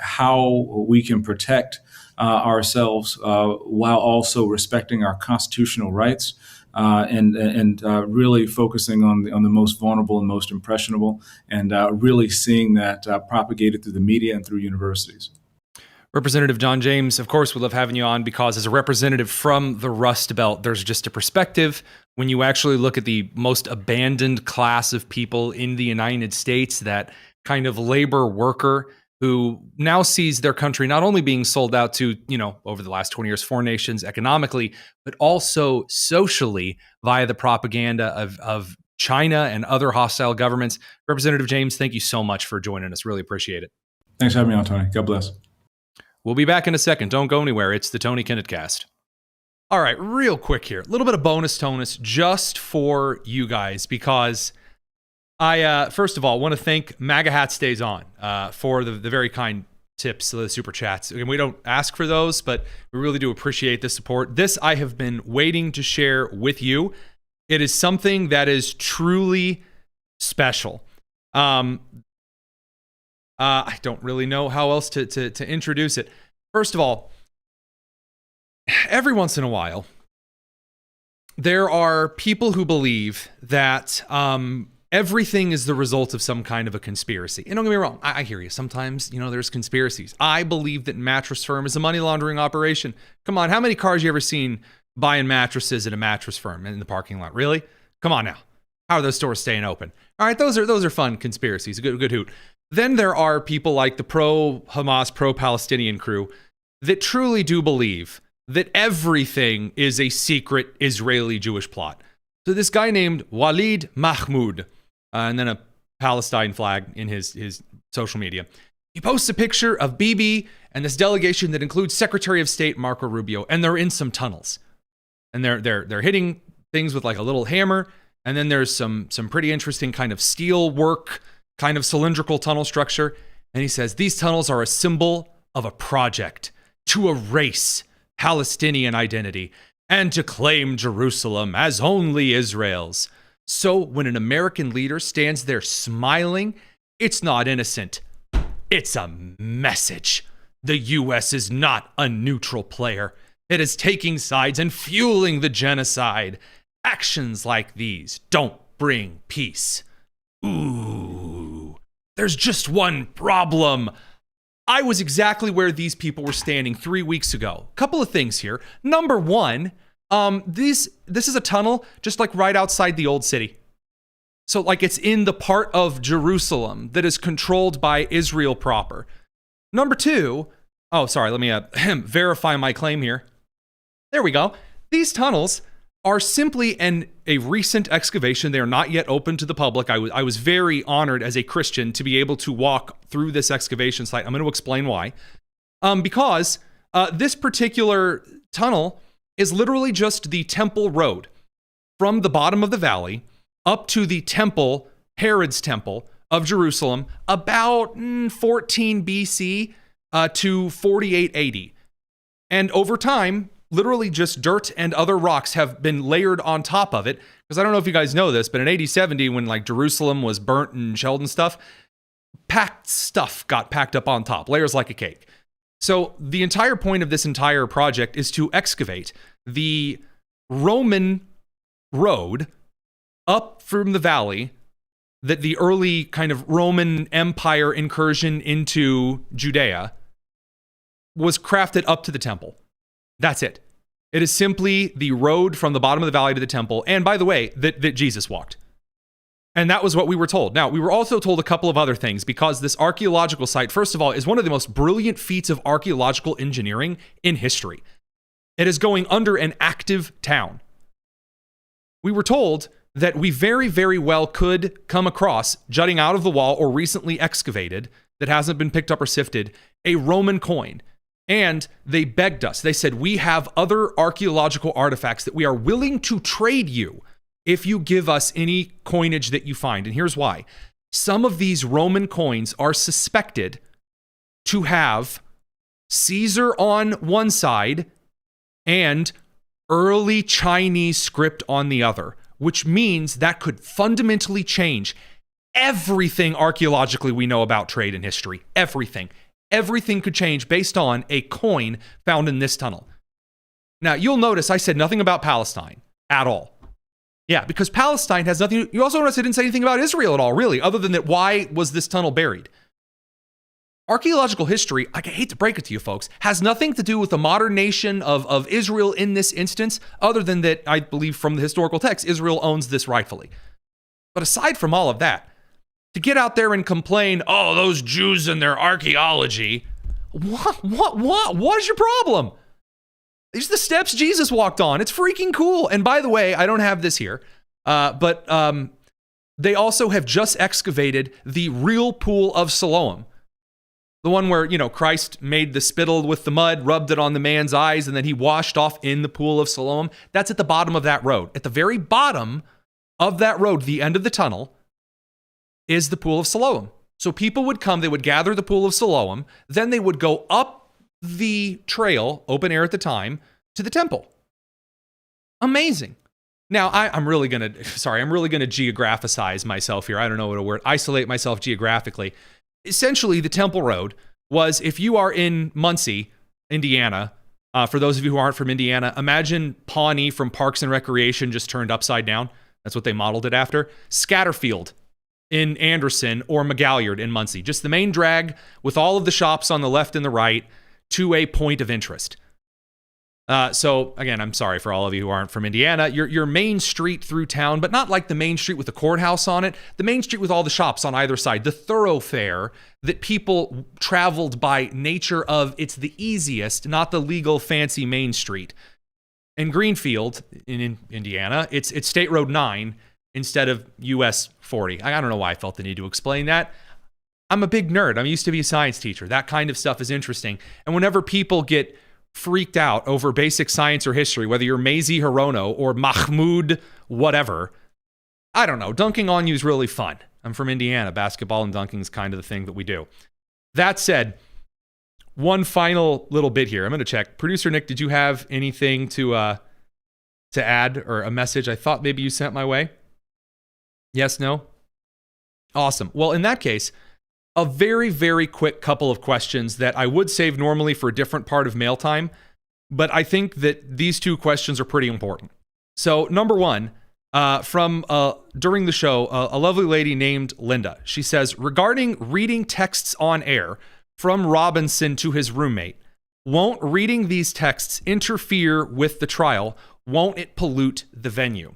how we can protect ourselves while also respecting our constitutional rights, and really focusing on the most vulnerable and most impressionable, and really seeing that propagated through the media and through universities. Representative John James, of course, we love having you on, because as a representative from the Rust Belt, there's just a perspective when you actually look at the most abandoned class of people in the United States, that kind of labor worker who now sees their country not only being sold out to, over the last 20 years, foreign nations economically, but also socially via the propaganda of China and other hostile governments. Representative James, thank you so much for joining us. Really appreciate it. Thanks for having me on, Tony. God bless. We'll be back in a second. Don't go anywhere. It's the Tony Kinnett Cast. All right, real quick here. A little bit of bonus tonus just for you guys, because I, first of all, want to thank MAGA Hat Stays On for the very kind tips, the super chats. And we don't ask for those, but we really do appreciate the support. This I have been waiting to share with you. It is something that is truly special. I don't really know how else to introduce it. First of all, every once in a while, there are people who believe that everything is the result of some kind of a conspiracy. And don't get me wrong, I hear you. Sometimes, there's conspiracies. I believe that Mattress Firm is a money laundering operation. Come on, how many cars you ever seen buying mattresses at a mattress firm in the parking lot? Really? Come on now. How are those stores staying open? All right, those are fun conspiracies. A good hoot. Then there are people like the pro-Hamas, pro-Palestinian crew that truly do believe that everything is a secret Israeli Jewish plot. So this guy named Walid Mahmoud, and then a Palestine flag in his social media, he posts a picture of Bibi and this delegation that includes Secretary of State Marco Rubio, and they're in some tunnels, and they're hitting things with like a little hammer, and then there's some pretty interesting kind of steel work, kind of cylindrical tunnel structure, and he says these tunnels are a symbol of a project to erase Palestinian identity and to claim Jerusalem as only Israel's. So when an American leader stands there smiling, it's not innocent. It's a message. The U.S. is not a neutral player. It is taking sides and fueling the genocide. Actions like these don't bring peace. Ooh, there's just one problem. I was exactly where these people were standing 3 weeks ago. Couple of things here. Number one, this is a tunnel just like right outside the old city. So like it's in the part of Jerusalem that is controlled by Israel proper. Number two, let me verify my claim here. There we go. These tunnels are simply a recent excavation. They are not yet open to the public. I was very honored as a Christian to be able to walk through this excavation site. I'm going to explain why. Because this particular tunnel is literally just the temple road from the bottom of the valley up to the temple, Herod's temple of Jerusalem, about 14 BC to 48 AD. And over time, literally just dirt and other rocks have been layered on top of it. Because I don't know if you guys know this, but in AD 70, when like Jerusalem was burnt and shelled and stuff, packed stuff got packed up on top, layers like a cake. So the entire point of this entire project is to excavate the Roman road up from the valley that the early kind of Roman Empire incursion into Judea was crafted up to the temple. That's it. It is simply the road from the bottom of the valley to the temple. And by the way, that Jesus walked. And that was what we were told. Now, we were also told a couple of other things because this archaeological site, first of all, is one of the most brilliant feats of archaeological engineering in history. It is going under an active town. We were told that we very, very well could come across, jutting out of the wall or recently excavated, that hasn't been picked up or sifted, a Roman coin. And they begged us. They said, we have other archaeological artifacts that we are willing to trade you if you give us any coinage that you find. And here's why. Some of these Roman coins are suspected to have Caesar on one side and early Chinese script on the other, which means that could fundamentally change everything archaeologically we know about trade and history. Everything. Everything could change based on a coin found in this tunnel. Now, you'll notice I said nothing about Palestine at all. Yeah, because Palestine has nothing. You also notice I didn't say anything about Israel at all, really, other than that why was this tunnel buried? Archaeological history, I hate to break it to you folks, has nothing to do with the modern nation of Israel in this instance, other than that I believe from the historical text, Israel owns this rightfully. But aside from all of that, to get out there and complain, oh, those Jews and their archaeology, what is your problem? These are the steps Jesus walked on. It's freaking cool. And by the way, I don't have this here, but they also have just excavated the real pool of Siloam. The one where, Christ made the spittle with the mud, rubbed it on the man's eyes, and then he washed off in the pool of Siloam. That's at the bottom of that road. At the very bottom of that road, the end of the tunnel, is the pool of Siloam. So people would come, they would gather the pool of Siloam, then they would go up the trail, open air at the time, to the temple. Amazing. Now, I'm really going to geographicize myself here. I don't know what a word, isolate myself geographically. essentially the Temple Road was, if you are in Muncie, Indiana, for those of you who aren't from Indiana, imagine Pawnee from Parks and Recreation just turned upside down. That's what they modeled it after. Scatterfield in Anderson, or McGalliard in Muncie. Just the main drag with all of the shops on the left and the right to a point of interest. So again, I'm sorry for all of you who aren't from Indiana. Your main street through town, but not like the main street with the courthouse on it. The main street with all the shops on either side. The thoroughfare that people traveled by nature of it's the easiest, not the legal fancy main street. In Greenfield, in Indiana, it's State Road 9 instead of US 40. I don't know why I felt the need to explain that. I'm a big nerd. I'm used to be a science teacher. That kind of stuff is interesting. And whenever people get freaked out over basic science or history, whether you're Mazie Hirono or Mahmoud whatever, I don't know. Dunking on you is really fun. I'm from Indiana. Basketball and dunking is kind of the thing that we do. That said, one final little bit here. I'm going to check. Producer Nick, did you have anything to add or a message I thought maybe you sent my way? Yes, no? Awesome. Well, in that case, a very, very quick couple of questions that I would save normally for a different part of mail time, but I think that these two questions are pretty important. So, number one, from during the show, a lovely lady named Linda. She says, regarding reading texts on air from Robinson to his roommate, won't reading these texts interfere with the trial? Won't it pollute the venue?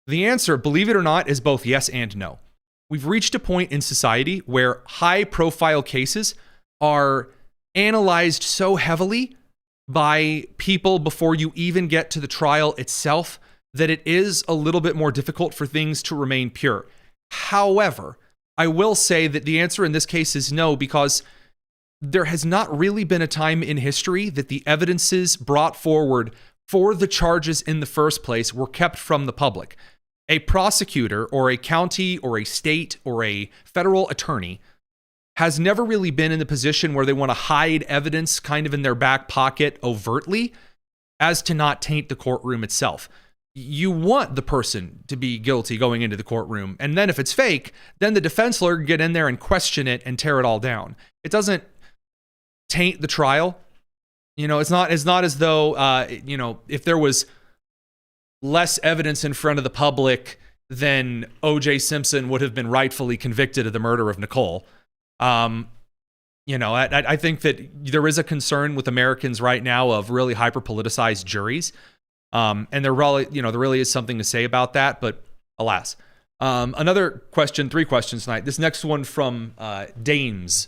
The answer, believe it or not, is both yes and no. We've reached a point in society where high-profile cases are analyzed so heavily by people before you even get to the trial itself that it is a little bit more difficult for things to remain pure. However, I will say that the answer in this case is no, because there has not really been a time in history that the evidences brought forward for the charges in the first place were kept from the public. A prosecutor or a county or a state or a federal attorney has never really been in the position where they want to hide evidence kind of in their back pocket overtly as to not taint the courtroom itself. You want the person to be guilty going into the courtroom, and then if it's fake, then the defense lawyer can get in there and question it and tear it all down. It doesn't taint the trial. You know, it's not as though, if there was less evidence in front of the public, then O.J. Simpson would have been rightfully convicted of the murder of Nicole. I think that there is a concern with Americans right now of really hyper-politicized juries. And there really is something to say about that, but alas. Another question, 3 questions tonight. This next one from Dames.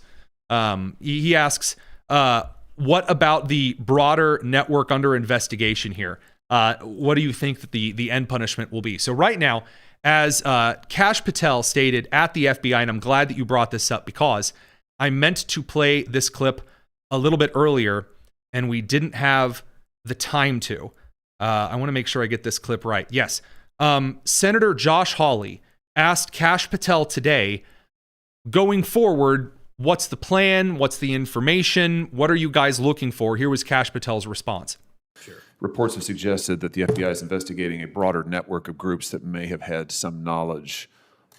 He asks, what about the broader network under investigation here? What do you think that the end punishment will be? So right now, as Kash Patel stated at the FBI, and I'm glad that you brought this up because I meant to play this clip a little bit earlier, and we didn't have the time to. I want to make sure I get this clip right. Yes. Senator Josh Hawley asked Kash Patel today, going forward, what's the plan? What's the information? What are you guys looking for? Here was Kash Patel's response. Sure. Reports have suggested that the FBI is investigating a broader network of groups that may have had some knowledge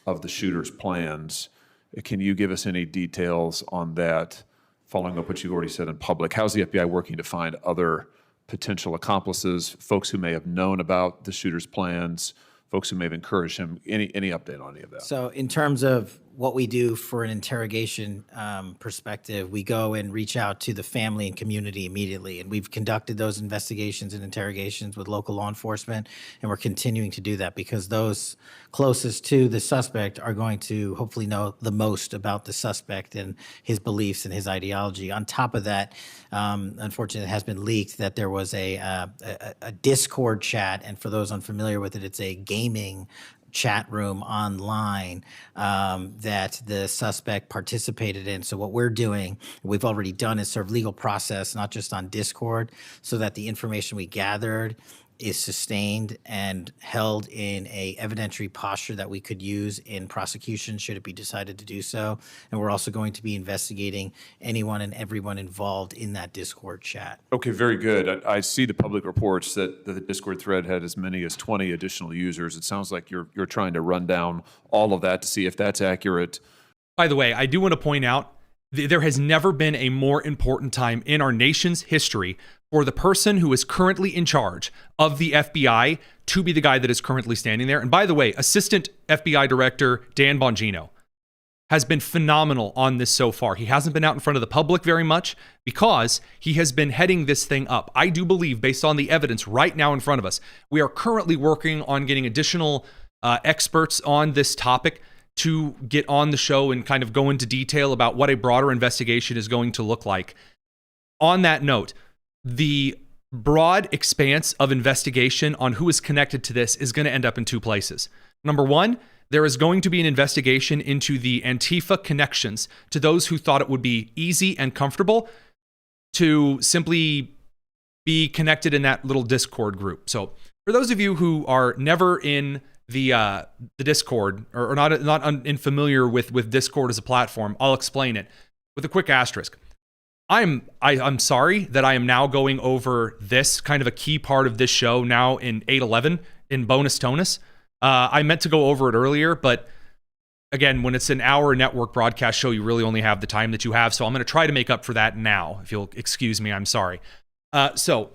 of the shooter's plans. Can you give us any details on that, following up what you've already said in public? How's the FBI working to find other potential accomplices, folks who may have known about the shooter's plans, folks who may have encouraged him? Any update on any of that? So in terms of what we do for an interrogation perspective, we go and reach out to the family and community immediately. And we've conducted those investigations and interrogations with local law enforcement, and we're continuing to do that because those closest to the suspect are going to hopefully know the most about the suspect and his beliefs and his ideology. On top of that, unfortunately, it has been leaked that there was a Discord chat, and for those unfamiliar with it, it's a gaming chat room online that the suspect participated in. So what we're doing, we've already done, is serve legal process, not just on Discord, so that the information we gathered is sustained and held in a evidentiary posture that we could use in prosecution should it be decided to do so. And we're also going to be investigating anyone and everyone involved in that Discord chat. Okay, very good. I see the public reports that the Discord thread had as many as 20 additional users. It sounds like you're trying to run down all of that to see if that's accurate. By the way, I do want to point out there has never been a more important time in our nation's history for the person who is currently in charge of the FBI to be the guy that is currently standing there. And by the way, Assistant FBI Director Dan Bongino has been phenomenal on this so far. He hasn't been out in front of the public very much because he has been heading this thing up. I do believe, based on the evidence right now in front of us, we are currently working on getting additional experts on this topic to get on the show and kind of go into detail about what a broader investigation is going to look like. On that note, the broad expanse of investigation on who is connected to this is going to end up in two places. Number one, there is going to be an investigation into the Antifa connections to those who thought it would be easy and comfortable to simply be connected in that little Discord group. So for those of you who are never in the Discord or not unfamiliar with Discord as a platform, I'll explain it with a quick asterisk. I'm sorry that I am now going over this kind of a key part of this show now in 811 in bonus tonus. I meant to go over it earlier, but again, when it's an hour network broadcast show, you really only have the time that you have. So I'm going to try to make up for that now. If you'll excuse me, I'm sorry. So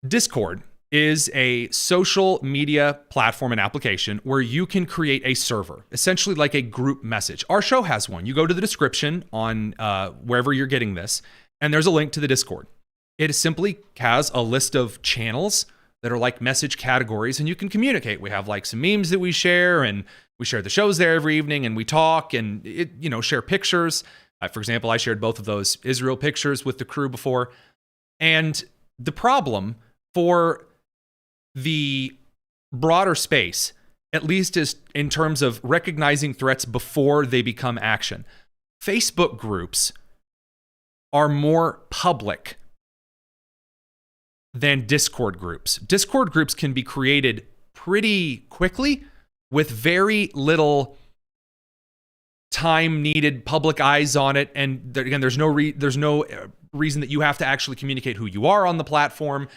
Discord is a social media platform and application where you can create a server, essentially like a group message. Our show has one. You go to the description on wherever you're getting this, and there's a link to the Discord. It simply has a list of channels that are like message categories, and you can communicate. We have like some memes that we share, and we share the shows there every evening, and we talk and share pictures. For example, I shared both of those Israel pictures with the crew before. And the problem for the broader space, at least is in terms of recognizing threats before they become action. Facebook groups are more public than Discord groups. Discord groups can be created pretty quickly with very little time needed, public eyes on it, and again, there's no reason that you have to actually communicate who you are on the platform.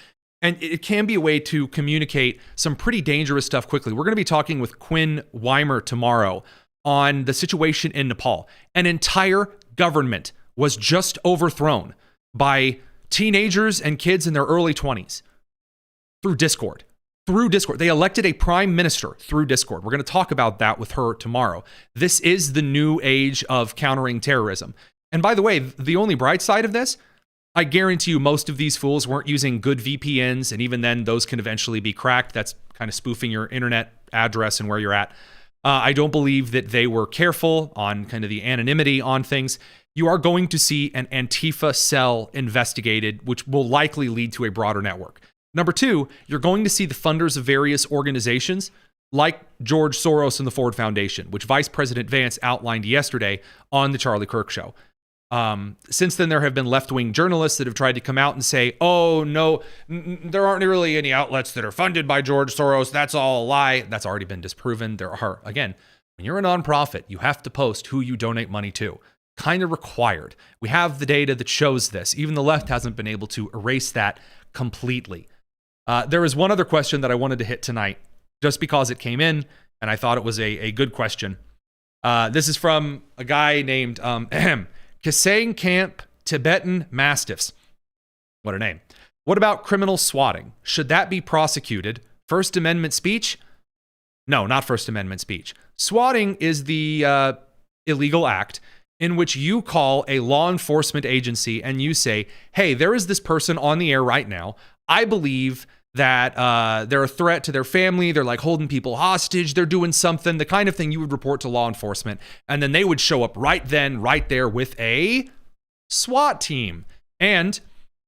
And it can be a way to communicate some pretty dangerous stuff quickly. We're going to be talking with Quinn Weimer tomorrow on the situation in Nepal. An entire government was just overthrown by teenagers and kids in their early 20s through Discord. They elected a prime minister through Discord. We're going to talk about that with her tomorrow. This is the new age of countering terrorism. And by the way, the only bright side of this, I guarantee you most of these fools weren't using good VPNs, and even then, those can eventually be cracked. That's kind of spoofing your internet address and where you're at. I don't believe that they were careful on kind of the anonymity on things. You are going to see an Antifa cell investigated, which will likely lead to a broader network. Number two, you're going to see the funders of various organizations like George Soros and the Ford Foundation, which Vice President Vance outlined yesterday on the Charlie Kirk Show. Since then, there have been left-wing journalists that have tried to come out and say, oh, no, there aren't really any outlets that are funded by George Soros. That's all a lie. That's already been disproven. There are, again, when you're a nonprofit, you have to post who you donate money to. Kind of required. We have the data that shows this. Even the left hasn't been able to erase that completely. There is one other question that I wanted to hit tonight, just because it came in, and I thought it was a good question. This is from a guy named Kasang Camp Tibetan Mastiffs. What a name. What about criminal swatting? Should that be prosecuted? First Amendment speech? No, not First Amendment speech. Swatting is the illegal act in which you call a law enforcement agency and you say, hey, there is this person on the air right now. I believe that they're a threat to their family. They're like holding people hostage. They're doing something, the kind of thing you would report to law enforcement. And then they would show up right then, right there with a SWAT team. And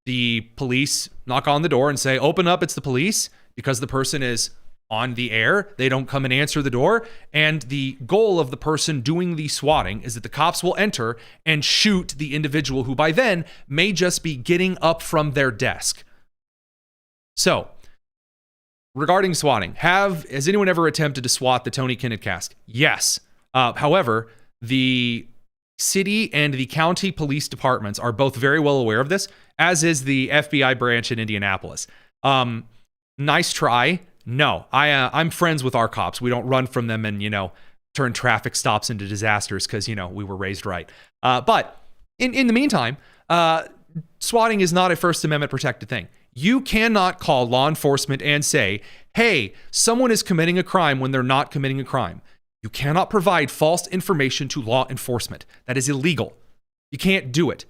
the police knock on the door and say, open up, it's the police, because the person is on the air. They don't come and answer the door. And the goal of the person doing the swatting is that the cops will enter and shoot the individual who by then may just be getting up from their desk. So, regarding swatting, has anyone ever attempted to swat the Tony Kinnett cast? Yes. However, the city and the county police departments are both very well aware of this, as is the FBI branch in Indianapolis. Nice try. No, I'm friends with our cops. We don't run from them and, turn traffic stops into disasters because, we were raised right. But in the meantime, swatting is not a First Amendment protected thing. You cannot call law enforcement and say, hey, someone is committing a crime when they're not committing a crime. You cannot provide false information to law enforcement. That is illegal. You can't do it.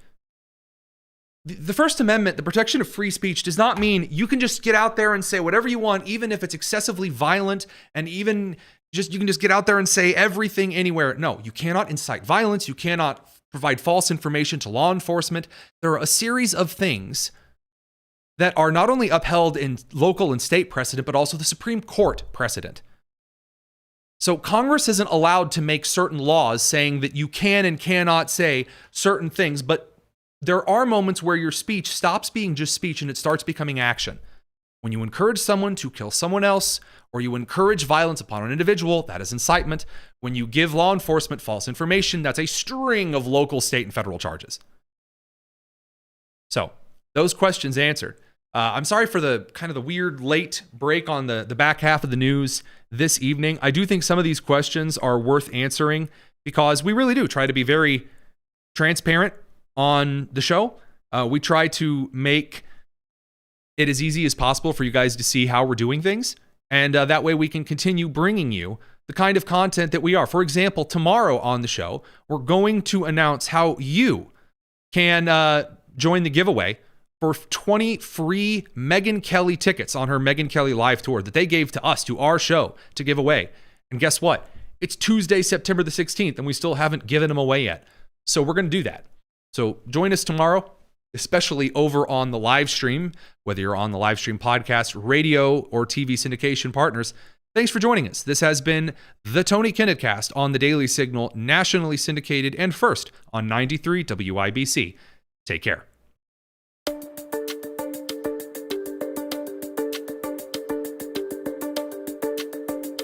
The First Amendment, the protection of free speech, does not mean you can just get out there and say whatever you want, even if it's excessively violent, and even you can just get out there and say everything anywhere. No, you cannot incite violence. You cannot provide false information to law enforcement. There are a series of things that are not only upheld in local and state precedent, but also the Supreme Court precedent. So Congress isn't allowed to make certain laws saying that you can and cannot say certain things, but there are moments where your speech stops being just speech and it starts becoming action. When you encourage someone to kill someone else, or you encourage violence upon an individual, that is incitement. When you give law enforcement false information, that's a string of local, state, and federal charges. So, those questions answered. I'm sorry for the kind of the weird late break on the back half of the news this evening. I do think some of these questions are worth answering because we really do try to be very transparent on the show. We try to make it as easy as possible for you guys to see how we're doing things. And that way we can continue bringing you the kind of content that we are. For example, tomorrow on the show, we're going to announce how you can join the giveaway for 20 free Megyn Kelly tickets on her Megyn Kelly live tour that they gave to us, to our show, to give away. And guess what? It's Tuesday, September the 16th, and we still haven't given them away yet. So we're going to do that. So join us tomorrow, especially over on the live stream, whether you're on the live stream podcast, radio, or TV syndication partners. Thanks for joining us. This has been the Tony Kinnett Cast on the Daily Signal, nationally syndicated and first on 93 WIBC. Take care.